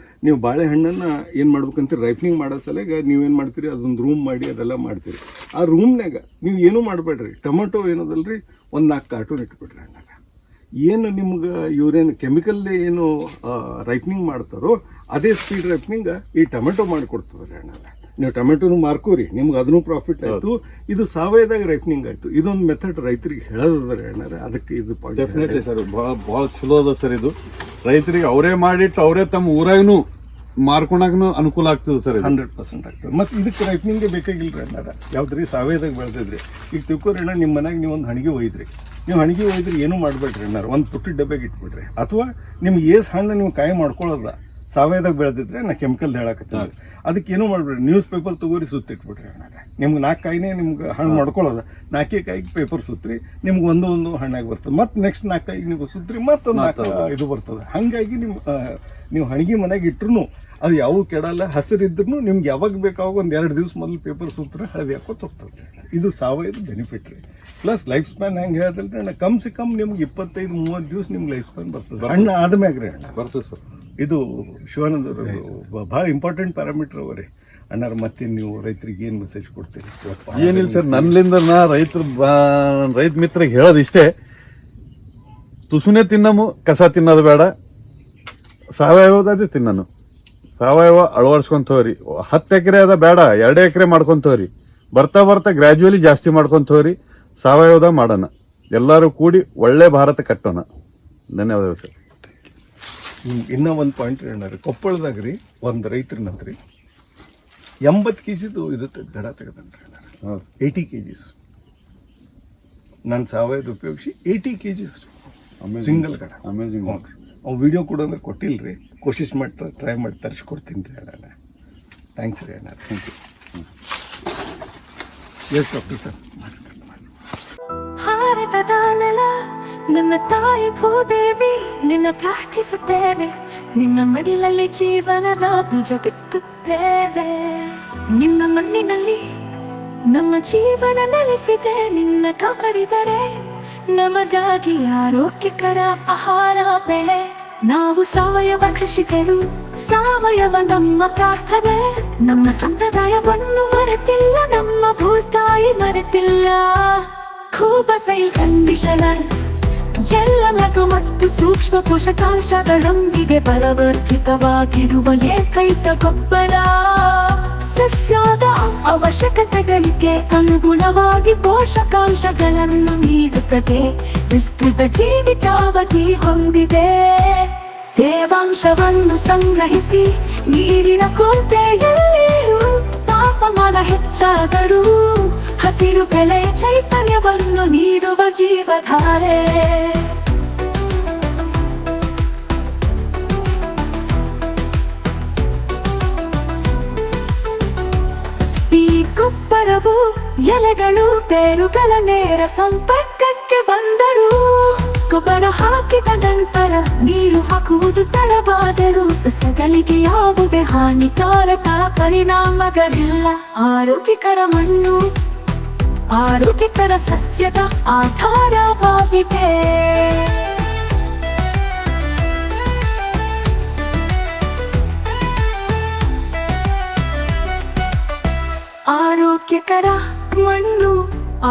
ನೀವು ಬಾಳೆಹಣ್ಣನ್ನು ಏನು ಮಾಡ್ಬೇಕಂತ ರೈಪ್ನಿಂಗ್ ಮಾಡೋ ಸಲಗ ನೀವೇನು ಮಾಡ್ತೀರಿ, ಅದೊಂದು ರೂಮ್ ಮಾಡಿ ಅದೆಲ್ಲ ಮಾಡ್ತೀರಿ. ಆ ರೂಮ್ನಾಗ ನೀವು ಏನೂ ಮಾಡಬೇಡ್ರಿ, ಟೊಮೆಟೊ ಏನದಲ್ರಿ 1-4 ಕಾರ್ಟೂನ್ ಇಟ್ಬಿಡ್ರಿ ಅಣ್ಣಾರ. ಏನು ನಿಮ್ಗೆ ಇವ್ರೇನು ಕೆಮಿಕಲ್ ಏನು ರೈಪ್ನಿಂಗ್ ಮಾಡ್ತಾರೋ ಅದೇ ಸ್ಪೀಡ್ ರೈಪ್ನಿಂಗ್ ಈ ಟೊಮೆಟೊ ಮಾಡಿಕೊಡ್ತದೆ ರೀ ಅಣ್ಣಾರ. ನೀವು ಟೊಮೆಟೊನು ಮಾರ್ಕೋರಿ, ನಿಮ್ಗೆ ಅದನ್ನು ಪ್ರಾಫಿಟ್ ಆಯಿತು, ಇದು ಸಾವಯವದಾಗ ರೈಪ್ನಿಂಗ್ ಆಯಿತು. ಇದೊಂದು ಮೆಥಡ್ ರೈತರಿಗೆ ಹೇಳೋದ ರೀ ಅಣ್ಣಾರ. ಅದಕ್ಕೆ ಇದು ಡೆಫಿನೆಟ್ಲಿ ಸರ್, ಭಾಳ ಚಲೋ ಅದ ಸರ್. ಇದು ರೈತರಿಗೆ ಅವರೇ ಮಾಡಿಟ್ಟು ಅವರೇ ತಮ್ಮ ಊರಾಗೂ ಮಾರ್ಕೊಳಕ್ಕೂ ಅನುಕೂಲ ಆಗ್ತದೆ ಸರ್. 100% ಆಗ್ತದೆ. ಮತ್ತು ಇದಕ್ಕೆ ರೈಪ್ನಿಂಗೇ ಬೇಕಾಗಿಲ್ಲ ರೀ ಅಣ್ಣಾರ. ಯಾವ್ದ್ರಿ ಸಾವಯವದಾಗ ಬೆಳೆದಿದ್ರಿ. ಈಗ ತಿಳ್ಕೊರಿ ಅಣ್ಣ, ನಿಮ್ಮ ಮನೆಗೆ ನೀವು ಒಂದು ಹಣಿಗೆ ಒಯ್ದ್ರಿ, ನೀವು ಹಣಿಗೆ ಒಯ್ದ್ರಿ ಏನೂ ಮಾಡಬೇಡ್ರಿ ಅಣ್ಣಾರ, ಒಂದು ಪುಟ್ಟಿ ಡಬ್ಬಿಗೆ ಇಟ್ಬಿಡ್ರಿ. ಅಥವಾ ನಿಮ್ಗೆ ಏಸ್ ಹಣ್ಣು ನೀವು ಕಾಯಿ ಮಾಡ್ಕೊಳ್ಳೋದ ಸಾವಯವದಾಗ ಬೆಳೆದಿದ್ರೆ ನಾ ಕೆಮಿಕಲ್ ಹೇಳಕತ್ತೀನಿ, ಅದಕ್ಕೆ ಏನೂ ಮಾಡ್ಬಿಡ್ರಿ, ನ್ಯೂಸ್ ಪೇಪರ್ ತಗೋರಿ ಸುತ್ತಿಟ್ಬಿಡ್ರಿ ಅಣ್ಣಾರ. ನಿಮ್ಗೆ 4 ಕಾಯಿನೇ ನಿಮ್ಗೆ ಹಣ್ಣು ಮಾಡ್ಕೊಳ್ಳೋದ, 4 ಕಾಯಿಗೆ ಪೇಪರ್ ಸುತ್ರಿ, ನಿಮ್ಗೆ ಒಂದು ಹಣ್ಣಾಗಿ ಬರ್ತದೆ. ಮತ್ತು ನೆಕ್ಸ್ಟ್ 4 ಕಾಯಿಗೆ ನೀವು ಸುತ್ರಿ ಮತ್ತೊಂದು 4 ಇದು ಬರ್ತದೆ. ಹಾಗಾಗಿ ನೀವು ಹಣಿಗೆ ಮನೆಗೆ ಇಟ್ರು ಅದು ಯಾವ ಕೆಡಲ್ಲ. ಹಸಿರಿದ್ರೂ ನಿಮ್ಗೆ ಯಾವಾಗ ಬೇಕಾವಾಗ ಒಂದು 2 ದಿವ್ಸ ಮೊದಲು ಪೇಪರ್ ಸುತ್ತರೆ ಹಳದಿ ಹಾಕೋತ ಹೋಗ್ತದೆ. ಇದು ಸಾವಯವ ಬೆನಿಫಿಟ್ ರೀ. ಪ್ಲಸ್ ಲೈಫ್ ಸ್ಪ್ಯಾನ್ ಹೆಂಗೆ ಹೇಳ್ದಲ್ರಿ ಅಣ್ಣ, ಕಮ್ ಸೆ ಕಮ್ ನಿಮ್ಗೆ 25-30 ದಿವ್ಸ ನಿಮ್ಗೆ ಲೈಫ್ ಸ್ಪ್ಯಾನ್ ಬರ್ತದೆ. ಹಣ್ಣು ಆದ್ಮ್ಯಾಗ ರೀ ಅಣ್ಣ ಬರ್ತದೆ ಸರ್. ಇದು ಶಿವಾನಂದ ಭಾಳ ಇಂಪಾರ್ಟೆಂಟ್ ಪ್ಯಾರಾಮೀಟರ್ ಅವ ರೀ ಅಣ್ಣಾರ. ಮತ್ತೆ ನೀವು ರೈತರಿಗೆ ಏನು ಮೆಸೇಜ್ ಕೊಡ್ತೀರಿ? ಏನಿಲ್ಲ ಸರ್, ನನ್ನಿಂದ ನಾ ರೈತ ಮಿತ್ರಗೆ ಹೇಳೋದು ಇಷ್ಟೇ, ತುಸುನೆ ತಿನ್ನಮು, ಕಸ ತಿನ್ನೋದು ಬೇಡ, ಸಾವಯವದಾದ್ರೆ ತಿನ್ನನು. ಸಾವಯವ ಅಳವಡಿಸ್ಕೊಂತವ್ರಿ. 10 ಎಕರೆ ಅದ ಬೇಡ, 2 ಎಕರೆ ಮಾಡ್ಕೊಂತವ್ರಿ. ಬರ್ತಾ ಗ್ರ್ಯಾಜುವಲಿ ಜಾಸ್ತಿ ಮಾಡ್ಕೊಂತವ್ರಿ. ಸಾವಯವದ ಮಾಡೋಣ, ಎಲ್ಲರೂ ಕೂಡಿ ಒಳ್ಳೆ ಭಾರತ ಕಟ್ಟೋಣ. ಧನ್ಯವಾದಗಳು ಸರ್. ಇನ್ನೂ ಒಂದು ಪಾಯಿಂಟ್ ಏನಾರ ಕೊಪ್ಪಳದಾಗ ರೀ ಒಂದು ರೈತರನಂತ್ರಿ 80 kg ಇದು ಗಡ ತೆಗೆದನ್ರಿ ಅಣ್ಣ. 80 kgs ನಾನು ಸಾವಯವ ಉಪಯೋಗಿಸಿ 80 kgs ರೀ ಸಿಂಗಲ್ ಗಡ. ಅಮೇಜಿಂಗ್. ಅವ್ನು ವಿಡಿಯೋ ಕೂಡ ಅಂದ್ರೆ ಕೊಟ್ಟಿಲ್ಲ ರೀ, ಕೋಶಿಶ್ ಮಾಡಿ ಟ್ರೈ ಮಾಡಿ ತರಿಸ್ಕೊಡ್ತೀನಿ ರೀ ಅಣ್ಣ. ಥ್ಯಾಂಕ್ಸ್ ರೀ ಅಣ್ಣ. Thank you. Yes doctor sir. ಭಾರತದ ನೆಲ ನನ್ನ ತಾಯಿ ಭೂದೇವಿ, ನಿನ್ನ ಪ್ರಾರ್ಥಿಸುತ್ತೇವೆ, ನಿನ್ನ ಮಡಿಲಲ್ಲಿ ಜೀವನದ ಬೀಜ ಬಿತ್ತುತ್ತೇವೆ. ನಿನ್ನ ಮಣ್ಣಿನಲ್ಲಿ ನಮ್ಮ ಜೀವನ ನೆಲೆಸಿದೆ, ನಿನ್ನ ಕಾಪಾಡಿದರೆ ನಮಗಾಗಿ ಆರೋಗ್ಯಕರ ಆಹಾರ ಬೆಳೆ. ನಾವು ಸಾವಯವ ಕೃಷಿಕರು, ಸಾವಯವ ನಮ್ಮ ಪ್ರಾರ್ಥನೆ. ನಮ್ಮ ಸಂಪ್ರದಾಯವನ್ನು ಮರೆತಿಲ್ಲ, ನಮ್ಮ ಭೂತಾಯಿ ಮರೆತಿಲ್ಲ. ಖೂಬಸೈಲ್ ಕಂಡೀಷನರ್ ಎಲ್ಲ ಮಗು ಮತ್ತು ಸೂಕ್ಷ್ಮ ಪೋಷಕಾಂಶಗಳೊಂದಿಗೆ ಬಲವರ್ಧಿತವಾಗಿರುವ ಏಕೈಕ ಗೊಬ್ಬರ. ಸಸ್ಯದ ಅವಶ್ಯಕತೆಗಳಿಗೆ ಅನುಗುಣವಾಗಿ ಪೋಷಕಾಂಶಗಳನ್ನು ನೀಡುತ್ತದೆ, ವಿಸ್ತೃತ ಜೀವಿತಾವಧಿ ಹೊಂದಿದೆ. ತೇವಾಂಶವನ್ನು ಸಂಗ್ರಹಿಸಿ ನೀರಿನ ಕೊರತೆಯಲ್ಲಿಯೂ ತಾಪಮಾನ ಹೆಚ್ಚಾದರೂ ಹಸಿರು ಬೆಳೆಯ ಚೈತನ್ಯವನ್ನು ನೀಡುವ ಜೀವಧಾರೆ. ಈ ಗೊಬ್ಬರವು ಎಲೆಗಳು ಬೇರುಗಳ ನೇರ ಸಂಪರ್ಕಕ್ಕೆ ಬಂದರೂ, ಗೊಬ್ಬರ ಹಾಕಿದ ನಂತರ ನೀರು ಹಾಕುವುದು ತಡವಾದರೂ ಸಸ್ಯಗಳಿಗೆ ಯಾವುದೇ ಹಾನಿಕಾರಕ ಪರಿಣಾಮಗಳಿಲ್ಲ. ಆರೋಗ್ಯಕರ ಮಣ್ಣು ಆರೋಗ್ಯಕರ ಸಸ್ಯದ ಆಧಾರವಾಗಿದೆ. ಆರೋಗ್ಯಕರ ಮಣ್ಣು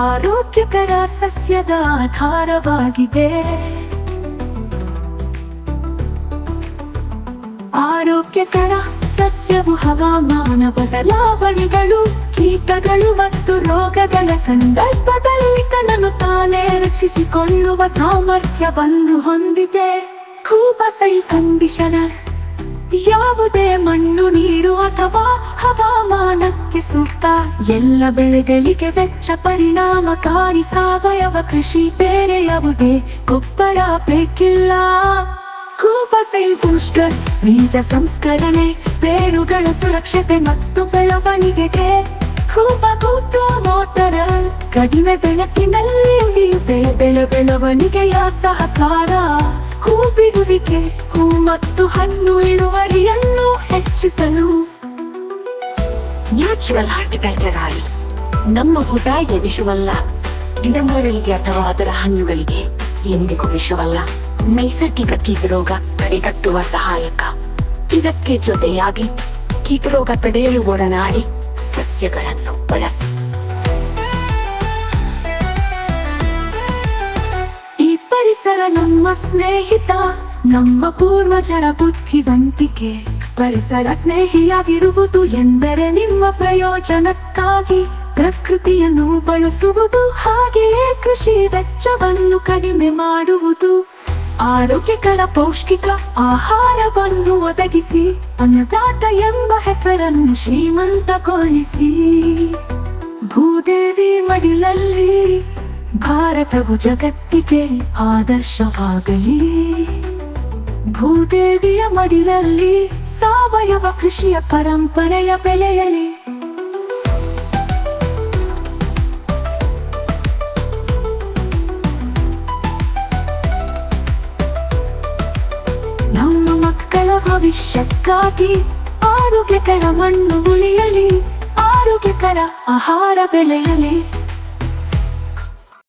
ಆರೋಗ್ಯಕರ ಸಸ್ಯದ ಆಧಾರವಾಗಿದೆ. ಆರೋಗ್ಯಕರ ಸಸ್ಯವು ಹವಾಮಾನ ಬದಲಾವಣೆಗಳು, ಕೀಟಗಳು ಮತ್ತು ರೋಗಗಳ ಸಂದರ್ಭದಲ್ಲಿ ತನ್ನನ್ನು ತಾನೇ ರಕ್ಷಿಸಿಕೊಳ್ಳುವ ಸಾಮರ್ಥ್ಯವನ್ನು ಹೊಂದಿದೆ. ಕೂಬಾ ಸಾಯಿಲ್ ಕಂಡೀಷನರ್ ಯಾವುದೇ ಮಣ್ಣು, ನೀರು ಅಥವಾ ಹವಾಮಾನಕ್ಕೆ ಸೂಕ್ತ. ಎಲ್ಲ ಬೆಳೆಗಳಿಗೆ ವೆಚ್ಚ ಪರಿಣಾಮಕಾರಿ ಸಾವಯವ ಕೃಷಿ. ಬೇರೆ ಯಾವುದೇ ಗೊಬ್ಬರ ಬೇಕಿಲ್ಲ. ಕೂಬಾ ಸಾಯಿಲ್ ಬೂಸ್ಟರ್ ಬೀಜ ಸಂಸ್ಕರಣೆ, ಬೇರುಗಳ ಸುರಕ್ಷತೆ ಮತ್ತು ಬೆಳವಣಿಗೆಗೆ. ಕೂಬಾ ಕೂತು ಮೋಟರ್ ಕಡಿಮೆ ಬೆಳಕಿನಲ್ಲಿ ಉಳಿಯುತ್ತೆ. ಬೆಳವಣಿಗೆಯ ಸಹಕಾರ. ಹೂ ಬಿಡುವಿಕೆ, ಹೂ ಮತ್ತು ಹಣ್ಣು ಇಳುವರಿಯನ್ನು ಹೆಚ್ಚಿಸಲು. ನ್ಯಾಚುರಲ್ ಹಾರ್ಟಿಕಲ್ಚರ್ ಆಯಿಲ್ ನಮ್ಮ ಊಟಕ್ಕೆ ವಿಷವಲ್ಲ, ಗಿಡಮರಗಳಿಗೆ ಅಥವಾ ಅದರ ಹಣ್ಣುಗಳಿಗೆ ಎಂದಿಗೂ ವಿಷವಲ್ಲ. ನೈಸರ್ಗಿಕ ಕೀಟರೋಗ ತಡೆಗಟ್ಟುವ ಸಹಾಯಕ. ಇದಕ್ಕೆ ಜೊತೆಯಾಗಿ ಕೀಟರೋಗ ತಡೆಯಲು ಒಡನಾಡಿ ಸಸ್ಯಗಳನ್ನು ಬಳಸಿ. ಈ ಪರಿಸರ ನಮ್ಮ ಸ್ನೇಹಿತ, ನಮ್ಮ ಪೂರ್ವಜರ ಬುದ್ಧಿವಂತಿಕೆ. ಪರಿಸರ ಸ್ನೇಹಿಯಾಗಿರುವುದು ಎಂದರೆ ನಿಮ್ಮ ಪ್ರಯೋಜನಕ್ಕಾಗಿ ಪ್ರಕೃತಿಯನ್ನು ಬಳಸುವುದು, ಹಾಗೆಯೇ ಕೃಷಿ ವೆಚ್ಚವನ್ನು ಕಡಿಮೆ ಮಾಡುವುದು. ಆರೋಗ್ಯಕರ ಪೌಷ್ಟಿಕ ಆಹಾರವನ್ನು ಒದಗಿಸಿ ಅನ್ನದಾತ ಎಂಬ ಹೆಸರನ್ನು ಶ್ರೀಮಂತಗೊಳಿಸಿ. ಭೂದೇವಿ ಮಡಿಲಲ್ಲಿ ಭಾರತವು ಜಗತ್ತಿಗೆ ಆದರ್ಶವಾಗಲಿ. ಭೂದೇವಿಯ ಮಡಿಲಲ್ಲಿ ಸಾವಯವ ಕೃಷಿಯ ಪರಂಪರೆಯ ಬೆಳೆಯಲಿ. ನಮ್ಮ ಮಕ್ಕಳ ಭವಿಷ್ಯಕ್ಕಾಗಿ ಆರೋಗ್ಯಕರ ಮಣ್ಣು ಉಳಿಯಲಿ, ಆರೋಗ್ಯಕರ ಆಹಾರ ಬೆಳೆಯಲಿ.